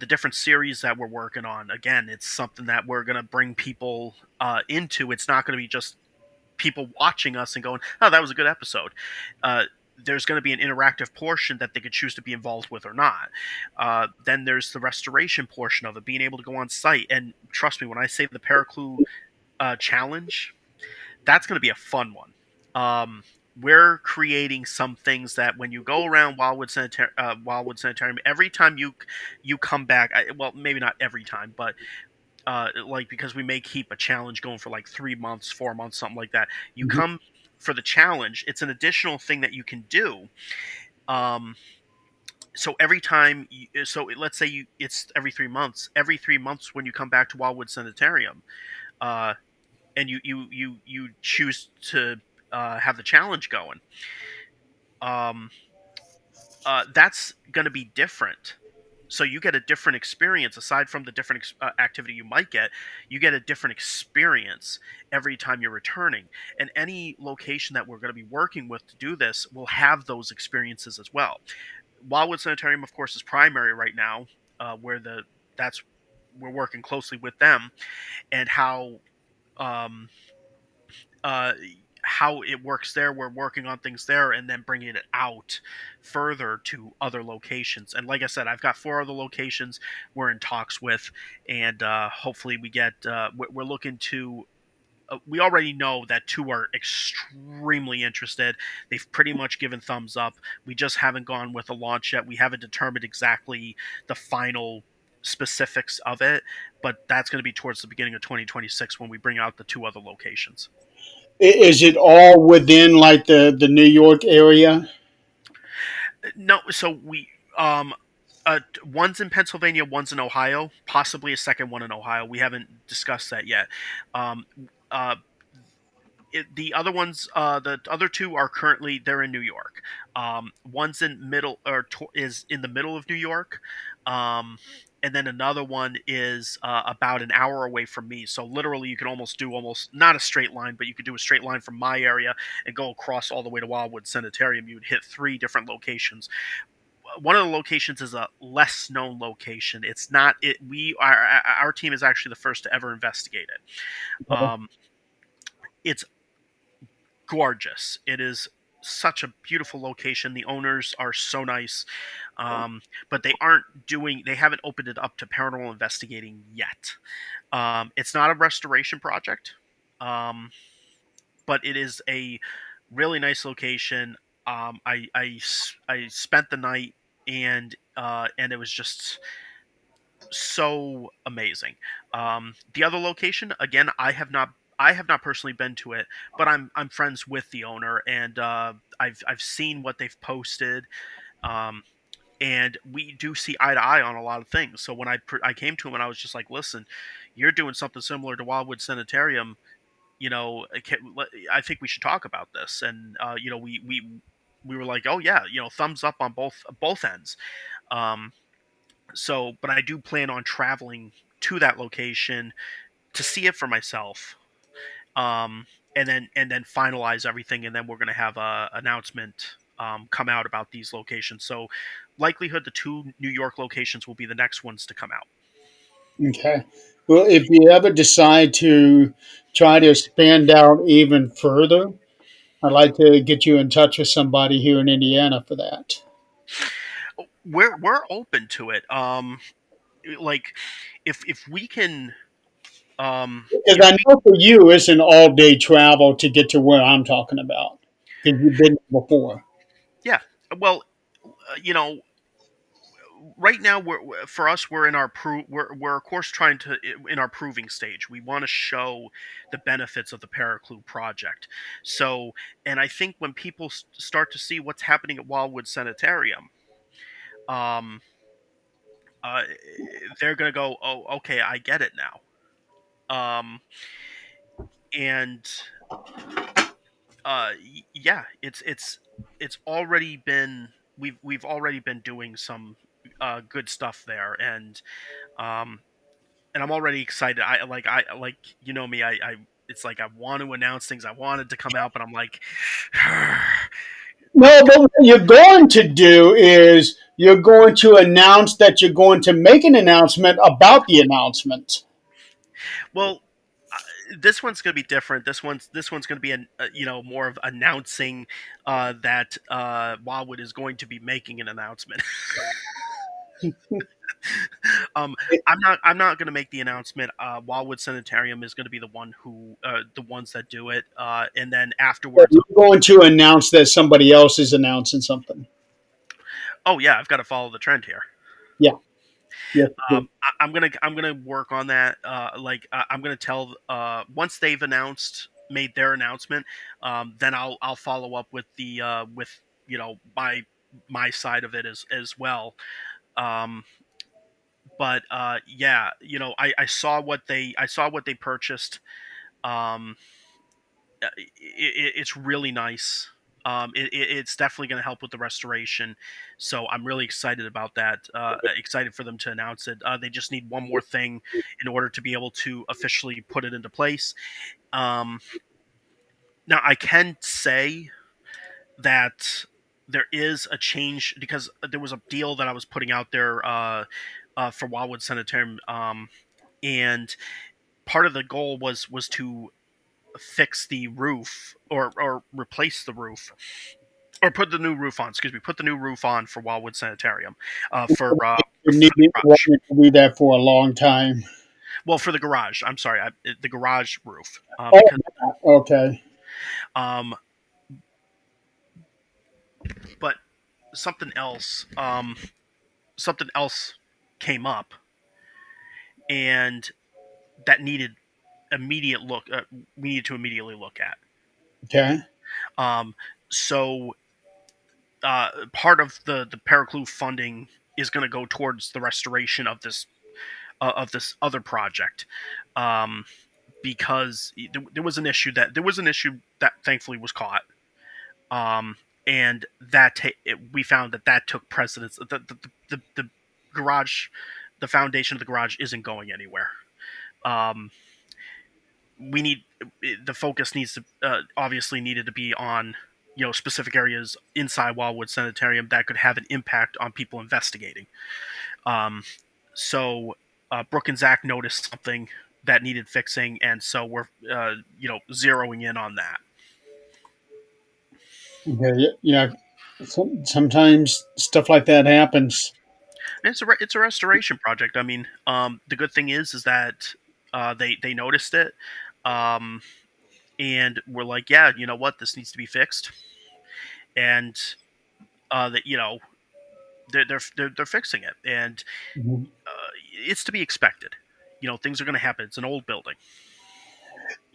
different series that we're working on, again, it's something that we're going to bring people into. It's not going to be just people watching us and going, oh, that was a good episode. uh, there's going to be an interactive portion that they could choose to be involved with or not. Then there's the restoration portion of it, being able to go on site. And trust me when I say the ParaClue challenge, that's going to be a fun one. We're creating some things that when you go around Wildwood Sanitarium, every time you come back, well, maybe not every time, but like, because we may keep a challenge going for like 3 months, 4 months, something like that. You Mhm. come for the challenge; it's an additional thing that you can do. Um, so every time, let's say it's every 3 months. Every 3 months, when you come back to Wildwood Sanitarium, uh, and you choose to have the challenge going, um, that's going to be different. So you get a different experience aside from the different activity you might get. You get a different experience every time you're returning, and any location that we're going to be working with to do this will have those experiences as well. Wildwood Sanitarium, of course, is primary right now, where the that's we're working closely with them, and um, uh, how it works there. We're working on things there, and then bringing it out further to other locations. And like I said, I've got four other locations we're in talks with, and hopefully we get. We're looking to. We already know that two are extremely interested. They've pretty much given thumbs up. We just haven't gone with a launch yet. We haven't determined exactly the final specifics of it, but that's going to be towards the beginning of 2026 when we bring out the two other locations. Is it all within like the New York area? No, so one's in Pennsylvania, one's in Ohio, possibly a second one in Ohio. We haven't discussed that yet. Um, uh, the other ones, the other two are currently they're in New York. One's in middle is in the middle of New York, um, and then another one is about an hour away from me. So literally, you can almost do almost not a straight line, but you could do a straight line from my area and go across all the way to Wildwood Sanitarium. You would hit three different locations. One of the locations is a less known location. It's not it. Our team is actually the first to ever investigate it. It's gorgeous. It is such a beautiful location. The owners are so nice, but they haven't opened it up to paranormal investigating yet. It's not a restoration project, um, but it is a really nice location. I spent the night, and it was just so amazing. The other location, again, I have not personally been to it, but I'm friends with the owner, and I've seen what they've posted, um, and we do see eye to eye on a lot of things. So when I came to him and I was just like, listen, you're doing something similar to Wildwood Sanitarium. I think we should talk about this, and we were like, oh yeah, thumbs up on both ends. Um, but I do plan on traveling to that location to see it for myself, um, and then finalize everything, and then we're gonna have a announcement come out about these locations. So, likelihood the two New York locations will be the next ones to come out. Okay. Well, if you ever decide to try to expand out even further, I'd like to get you in touch with somebody here in Indiana for that. We're open to it. Like if we can, Because if I we know for you, it's an all day travel to get to where I'm talking about because you've been there before. yeah, well, you know, right now for us we're in our we're of course trying to in our proving stage. We want to show the benefits of the ParaClue project. So, and I think when people start to see what's happening at Wildwood Sanitarium, um, uh, they're gonna go, oh, okay, I get it now. And yeah, it's already been we've already been doing some good stuff there, um, and I'm already excited. I me. I it's like I want to announce things. I wanted to come out, but I'm like, No, but what you're going to do is you're going to announce that you're going to make an announcement about the announcement. well, this one's gonna be different. This one's gonna be more of announcing that Wildwood is going to be making an announcement. um, I'm not gonna make the announcement. Wildwood Sanitarium is gonna be the ones that do it, and then afterwards, You're going to announce that somebody else is announcing something. oh yeah, I've got to follow the trend here. Yeah. Yes. I'm gonna work on that. I'm gonna tell once they've made their announcement, then I'll follow up with the with my side of it as well. Um, but yeah, I saw what they purchased. Um, it's really nice. It's definitely going to help with the restoration, so I'm really excited about that. Excited for them to announce it. They just need one more thing in order to be able to officially put it into place. Um, Now I can say that there is a change because there was a deal that I was putting out there for Wildwood Sanitarium, and part of the goal was to fix the roof or replace the roof or put the new roof on. Excuse me, put the new roof on for Wildwood Sanitarium You for the needed garage. wanted to do that for a long time. Well, for the garage. I'm sorry, the garage roof Oh, because okay. um, but something else something else came up and that needed immediate look. We needed to immediately look at. Okay. Um, so part of the ParaClue funding is going to go towards the restoration of this other project. Um, because there was an issue that thankfully was caught, um, and we found that took precedence. The garage, the foundation of the garage isn't going anywhere. Um, we need the focus needs to obviously needed to be on specific areas inside Wildwood Sanitarium that could have an impact on people investigating. Um, so Brooke and Zach noticed something that needed fixing, and so we're zeroing in on that. Okay. Yeah. Sometimes stuff like that happens. And it's a restoration project. I mean, the good thing is that they noticed it, um, and we're like, yeah, you know what, this needs to be fixed, and that they're fixing it, and Mhm. it's to be expected. Things are going to happen. It's an old building.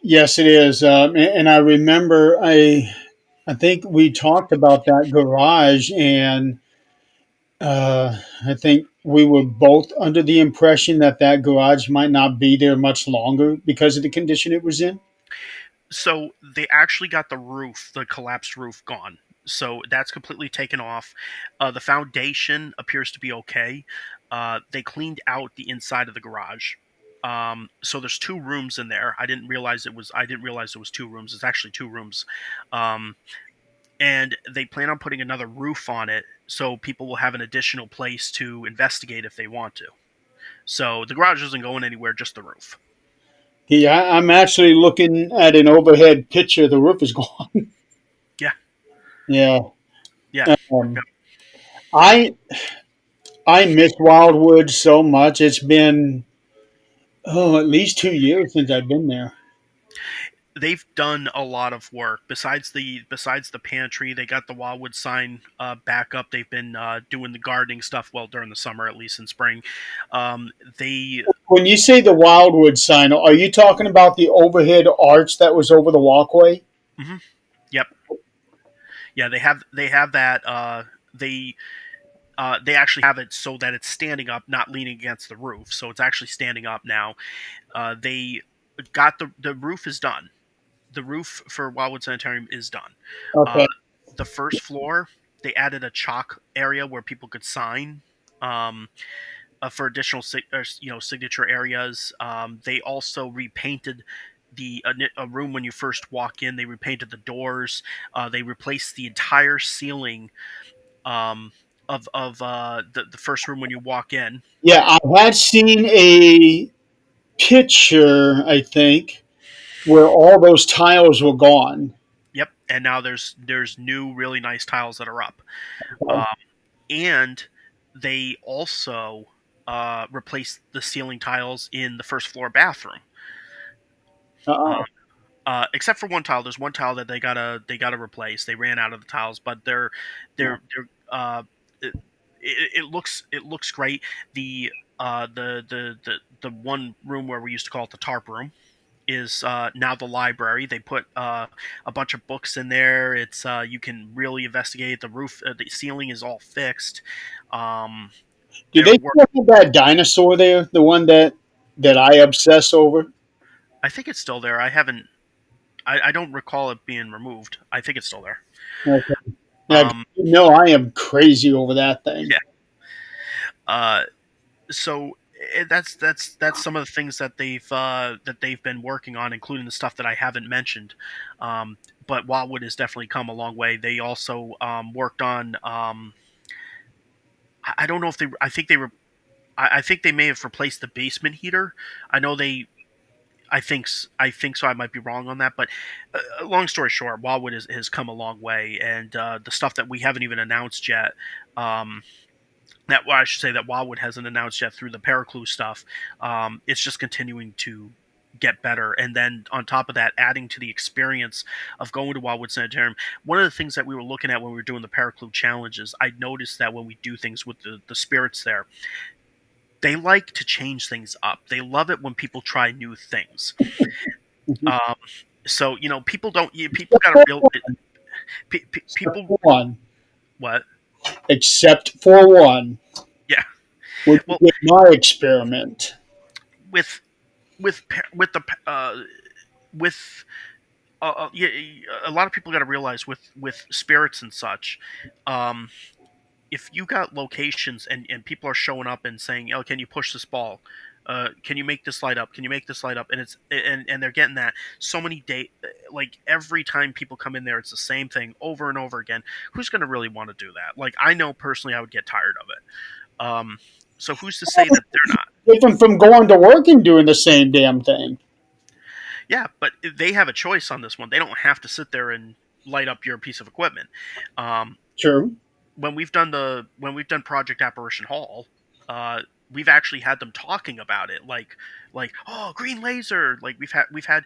Yes, it is. And I remember I think we talked about that garage, and I think we were both under the impression that that garage might not be there much longer because of the condition it was in. So they actually got the collapsed roof gone. So that's completely taken off. The foundation appears to be okay. They cleaned out the inside of the garage. So there's two rooms in there. I didn't realize it was two rooms. It's actually two rooms. Um, and they plan on putting another roof on it so people will have an additional place to investigate if they want to. So the garage isn't going anywhere, just the roof. Yeah, I'm actually looking at an overhead picture. The roof is gone. Yeah, Yeah. yeah. Um, I I miss Wildwood so much. It's been at least 2 years since I've been there. They've done a lot of work besides the pantry. They got the Wildwood sign back up. They've been doing the gardening stuff, well, during the summer, at least in spring. They When you say the Wildwood sign, are you talking about the overhead arch that was over the walkway? mhm, yep, yeah, they have that. They actually have it so that it's standing up, not leaning against the roof, so it's actually standing up now. They got the roof is done. The roof for Wildwood Sanitarium is done. Uh, Okay. the first floor, they added a chalk area where people could sign, um, for additional signature areas. They also repainted the a room when you first walk in. They repainted the doors. They replaced the entire ceiling, um, of the first room when you walk in. Yeah, I had seen a picture, I think, where all those tiles were gone. Yep, and now there's new really nice tiles that are up. Um, and they also replaced the ceiling tiles in the first floor bathroom. Uh, Um, except for one tile. There's one tile that they gotta replace. They ran out of the tiles, but they're it, it looks great. The the one room where we used to call it the tarp room is now the library. They put a bunch of books in there. It's you can really investigate. The ceiling is all fixed. Um, do they're they work. still have that dinosaur there? The one that I obsess over? I think it's still there. I haven't. I don't recall it being removed. I think it's still there. Okay. Yeah, Um, no, I am crazy over that thing. yeah. Uh, so That's some of the things that they've been working on, including the stuff that I haven't mentioned. Um, but Wildwood has definitely come a long way. They also worked on. I don't know if they. I think they were. I think they may have replaced the basement heater. I know they. I think so. I might be wrong on that, but long story short, Wildwood has come a long way, and the stuff that we haven't even announced yet. Um, that well, I should say that Wildwood hasn't announced yet through the ParaClue stuff. It's just continuing to get better, and then on top of that, adding to the experience of going to Wildwood Sanitarium. One of the things that we were looking at when we were doing the ParaClue challenges, I noticed that when we do things with the spirits there, they like to change things up. They love it when people try new things. Mhm. Um, so people don't. People got a real. Except People for one. what? Except for one, Yeah. which Well, was my experiment. with with the with yeah, a lot of people got to realize with spirits and such, um, if you got locations and people are showing up and saying, "Oh, can you push this ball? Can you make this light up? Can you make this light up?" And they're getting that so many like every time people come in there, it's the same thing over and over again. Who's going to really want to do that? Like I know personally, I would get tired of it. So who's to say that they're not? Different from going to work and doing the same damn thing. Yeah, but they have a choice on this one. They don't have to sit there and light up your piece of equipment. Um, True. when we've done Project Apparition Hall, we've actually had them talking about it, like oh green laser. Like we've had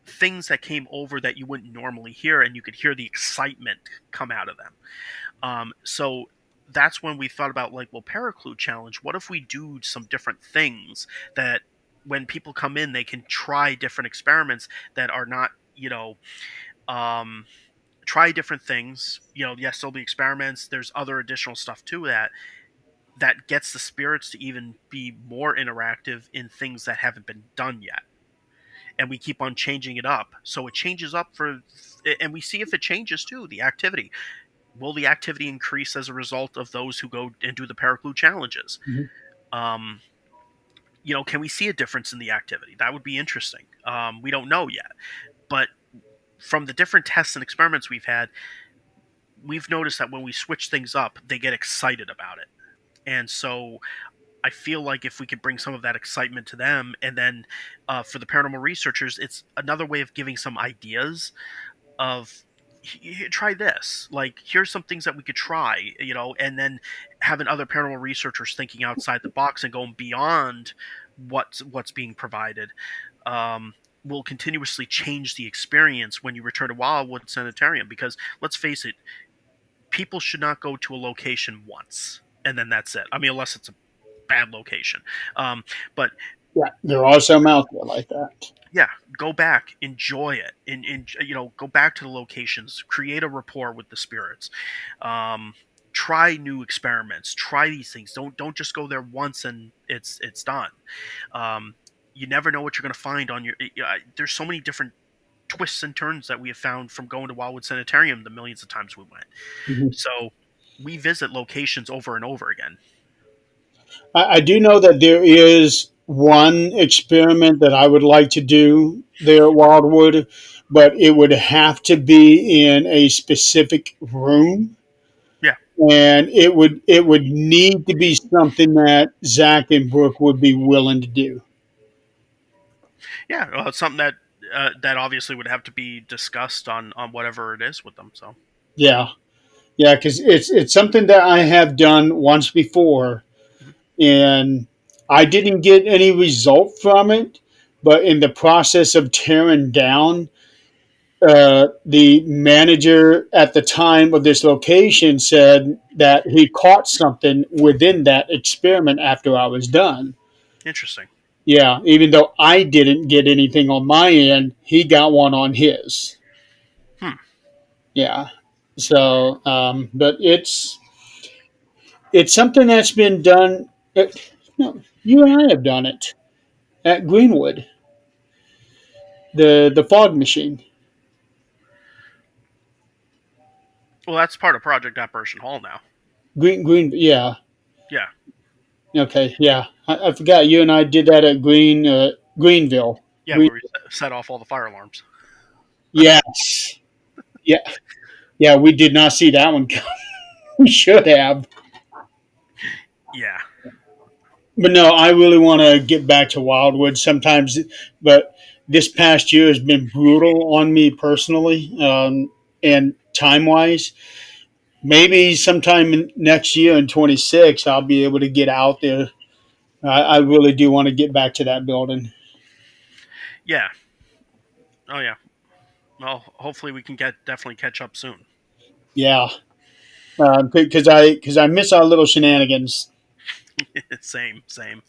things that came over that you wouldn't normally hear, and you could hear the excitement come out of them. So that's when we thought about like, well, Paraclue challenge. What if we do some different things that when people come in, they can try different experiments that are not, um, try different things. Yes, there'll be experiments. There's other additional stuff to that gets the spirits to even be more interactive in things that haven't been done yet. And we keep on changing it up. So it changes up and we see if it changes too, the activity. Will the activity increase as a result of those who go and do the Paraclue challenges? Mhm. Um, can we see a difference in the activity? That would be interesting. We don't know yet. But from the different tests and experiments we've noticed that when we switch things up, they get excited about it. And so I feel like if we could bring some of that excitement to them, and then for the paranormal researchers, it's another way of giving some ideas of try this. Like here's some things that we could try, and then having other paranormal researchers thinking outside the box and going beyond what's being provided. Um, will continuously change the experience when you return to Wildwood Sanitarium, because let's face it, people should not go to a location once and then that's it. I mean, unless it's a bad location. Um, but Yeah, there are some out there like that. yeah, go back, enjoy it, and go back to the locations, create a rapport with the spirits, um, try new experiments, try these things. Don't just go there once and it's done. Um, you never know what you're going to find on your. There's so many different twists and turns that we have found from going to Wildwood Sanitarium the millions of times we went. Mhm. So we visit locations over and over again. I do know that there is one experiment that I would like to do there at Wildwood, but it would have to be in a specific room, Yeah, and it would need to be something that Zach and Brooke would be willing to do. yeah, it's something that obviously would have to be discussed on whatever it is with them. So Yeah, yeah, because it's something that I have done once before, mhm. and I didn't get any result from it. But in the process of tearing down, the manager at the time of this location said that he caught something within that experiment after I was done. Interesting. Yeah, even though I didn't get anything on my end, he got one on his. Hmm. Yeah. So, but it's something that's been done. No, you and I have done it at Greenwood, the fog machine. Well, that's part of Project Apparition Hall now. Green, yeah. Yeah. Okay, yeah, I forgot you and I did that at Greenville. Yeah, Green, where we set off all the fire alarms. yes, yeah, yeah. We did not see that one coming. We should have. Yeah, But no, I really want to get back to Wildwood sometimes. But this past year has been brutal on me personally, and time wise. Maybe sometime next year in 26, I'll be able to get out there. I really do want to get back to that building. yeah. Oh yeah. Well, hopefully we can get definitely catch up soon. Yeah, because I miss our little shenanigans. Same, same.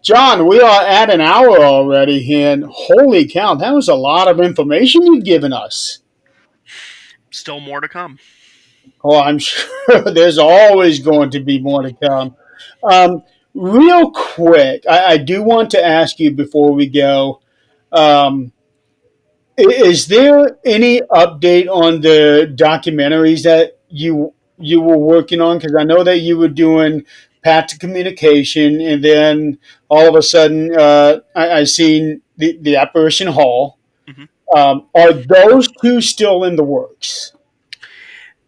John, we are at an hour already, and holy cow, that was a lot of information you've given us. Still more to come. Oh, I'm sure there's always going to be more to come. Um, Real quick, I do want to ask you before we go. Um, is there any update on the documentaries that you were working on? Because I know that you were doing Path to Communication, and then all of a sudden, I seen the Apparition Hall. Hmm. Are those two still in the works?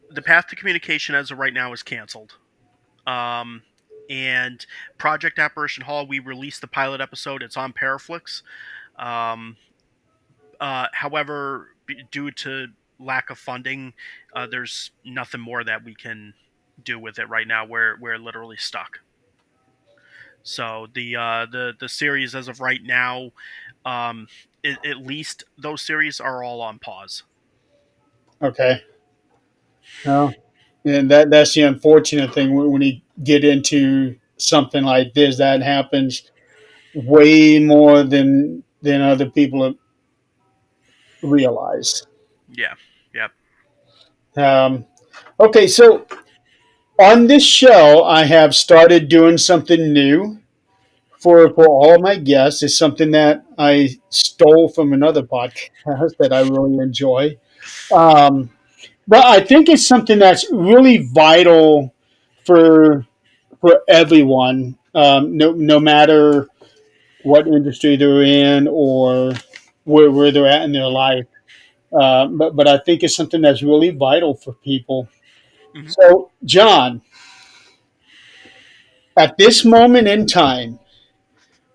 The path to communication as of right now is canceled. Um, and Project Apparition Hall, we released the pilot episode. It's on Paraflix. Um, However, due to lack of funding, there's nothing more that we can do with it right now. We're literally stuck. So the series as of right now, um, at least those series are all on pause. Okay. No. And that's the unfortunate thing when you get into something like this. That happens way more than other people realize. Yeah. Yep. Um, okay, so on this show, I have started doing something new for all of my guests. It's something that I stole from another podcast that I really enjoy. Um, but I think it's something that's really vital for everyone, no matter what industry they're in or where they're at in their life. But I think it's something that's really vital for people. Hmm. So, John, at this moment in time,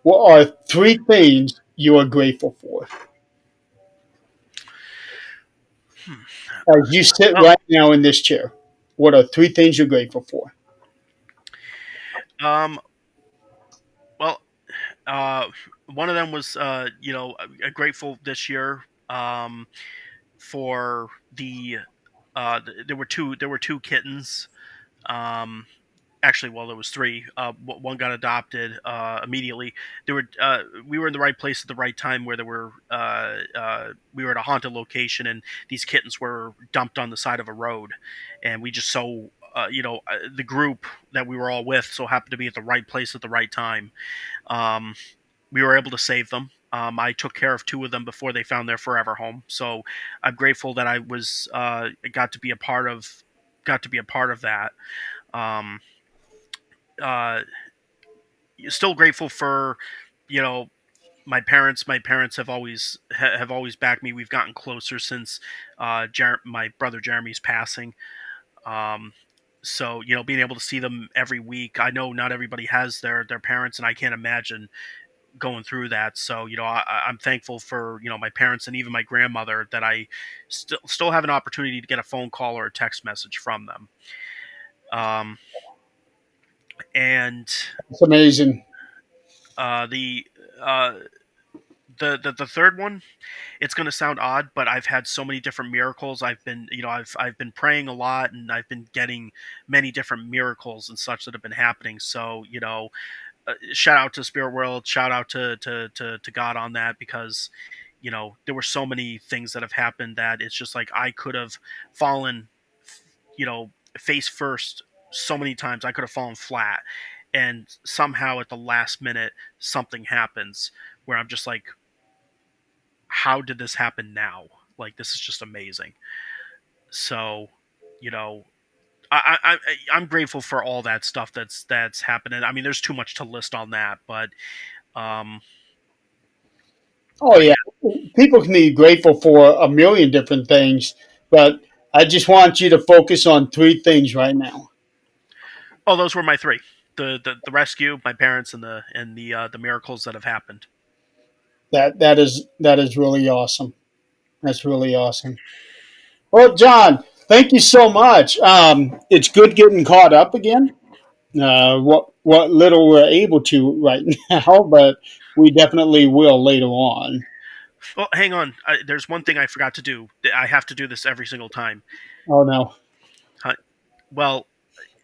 what are three things you are grateful for? Hmm. As you sit Oh, right now in this chair, what are three things you're grateful for? um, well, uh, one of them was, grateful this year, for there were two kittens. Um, Actually, well, there was three. One got adopted immediately. We were in the right place at the right time, where we were at a haunted location, and these kittens were dumped on the side of a road, and we just the group that we were all with so happened to be at the right place at the right time. Um, we were able to save them. I took care of two of them before they found their forever home. So I'm grateful that I was got to be a part of that. Um, uh, Still grateful for you know my parents have always backed me. We've gotten closer since my brother Jeremy's passing. Um, so being able to see them every week. I know not everybody has their parents, and I can't imagine going through that. So I'm thankful for my parents and even my grandmother that I still have an opportunity to get a phone call or a text message from them. Um, and It's amazing. uh, the uh, the third one, it's going to sound odd, but I've had so many different miracles. I've been praying a lot, and I've been getting many different miracles and such that have been happening. So shout out to Spirit World, shout out to God on that, because there were so many things that have happened that it's just like I could have fallen, face first so many times. I could have fallen flat, and somehow at the last minute something happens where I'm just like, how did this happen now? Like, this is just amazing. So, you know, I'm grateful for all that stuff that's happening. I mean, there's too much to list on that, but um, Oh but yeah, yeah. people can be grateful for a million different things, but I just want you to focus on three things right now. Oh, those were my three: the rescue, my parents, and the miracles that have happened. That is really awesome. That's really awesome. Well, John, thank you so much. It's good getting caught up again. What little we're able to right now, but we definitely will later on. Well, hang on. There's one thing I forgot to do. I have to do this every single time. Oh no, Uh, well,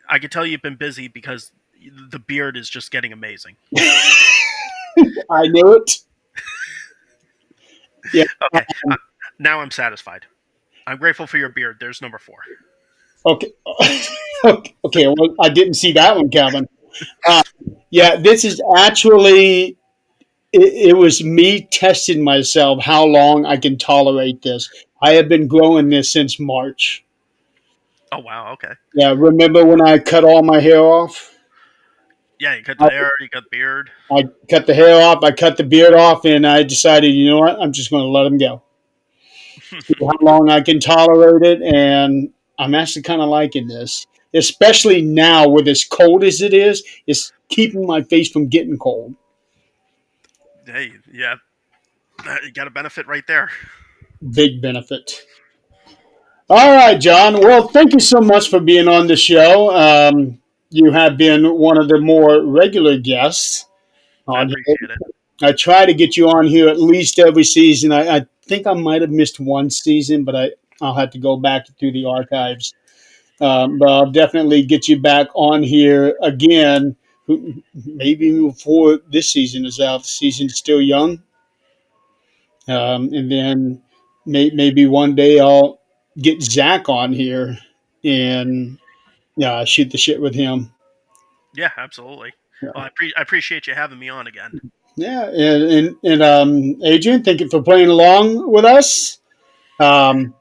I can tell you've been busy because the beard is just getting amazing. I knew it. Yeah. Okay, now I'm satisfied. I'm grateful for your beard. There's number four. Okay. Okay. Well, I didn't see that one, Kevin. Uh, yeah, this is actually. It was me testing myself how long I can tolerate this. I have been growing this since March. Oh wow. Okay. Yeah, remember when I cut all my hair off? Yeah, you cut the I, hair, you cut the beard. I cut the hair off, I cut the beard off, and I decided, you know what? I'm just going to let them go. See how long I can tolerate it, and I'm actually kind of liking this, especially now with as cold as it is. It's keeping my face from getting cold. Hey, yeah, you got a benefit right there. Big benefit. All right, John. Well, thank you so much for being on the show. You have been one of the more regular guests I on here. appreciate it. I try to get you on here at least every season. I think I might have missed one season, but I'll have to go back through the archives. But I'll definitely get you back on here again, maybe before this season is out. The season's still young. And then maybe one day I'll get Zach on here and yeah, shoot the shit with him. Yeah, absolutely. Well, Yeah, I appreciate you having me on again. yeah, and Adrian, thank you for playing along with us. Um,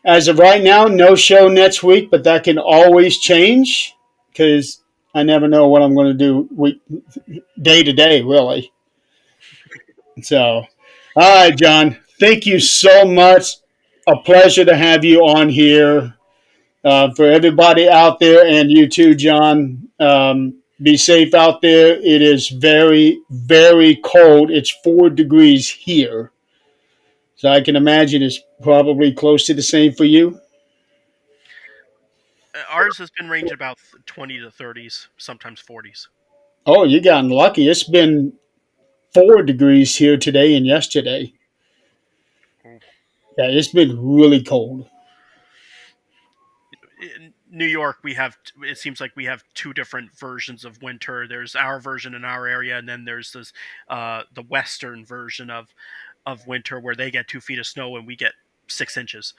as of right now, no show next week, but that can always change because I never know what I'm going to do day to day, really. So, all right, John, thank you so much. A pleasure to have you on here. For everybody out there, and you too, John, be safe out there. It is very, very cold. It's 4 degrees here. So I can imagine it's probably close to the same for you. Ours has been ranging about 20 to 30s, sometimes 40s. Oh, you gotten lucky. It's been 4 degrees here today and yesterday. Yeah, it's been really cold. In New York, we have it seems like we have two different versions of winter. There's our version in our area, and then there's this the western version of winter where they get 2 feet of snow and we get 6 inches.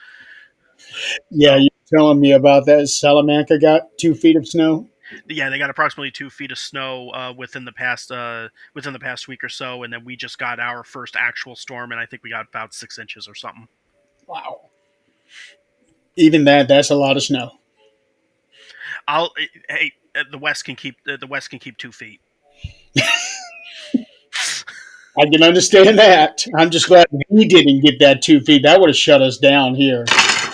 Yeah, So you're telling me about that. Salamanca got 2 feet of snow. yeah, they got approximately 2 feet of snow within the past week or so, and then we just got our first actual storm, and I think we got about 6 inches or something. Wow. Even that's a lot of snow. Hey, the West can keep 2 feet. I can understand that. I'm just glad we didn't get that 2 feet. That would have shut us down here.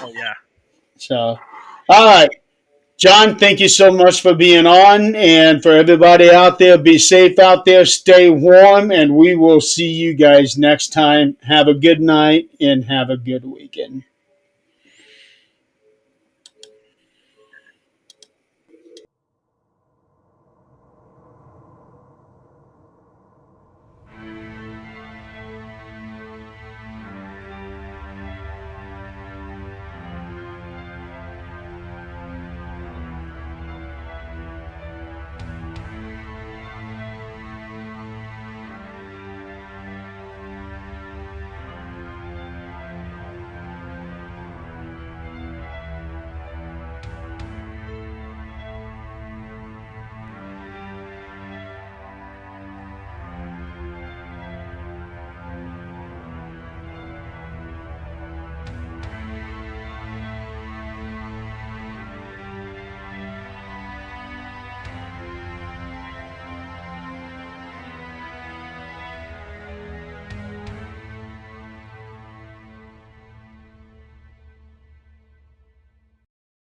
Oh yeah, So, all right, John, thank you so much for being on. And for everybody out there, be safe out there, stay warm, and we will see you guys next time. Have a good night and have a good weekend.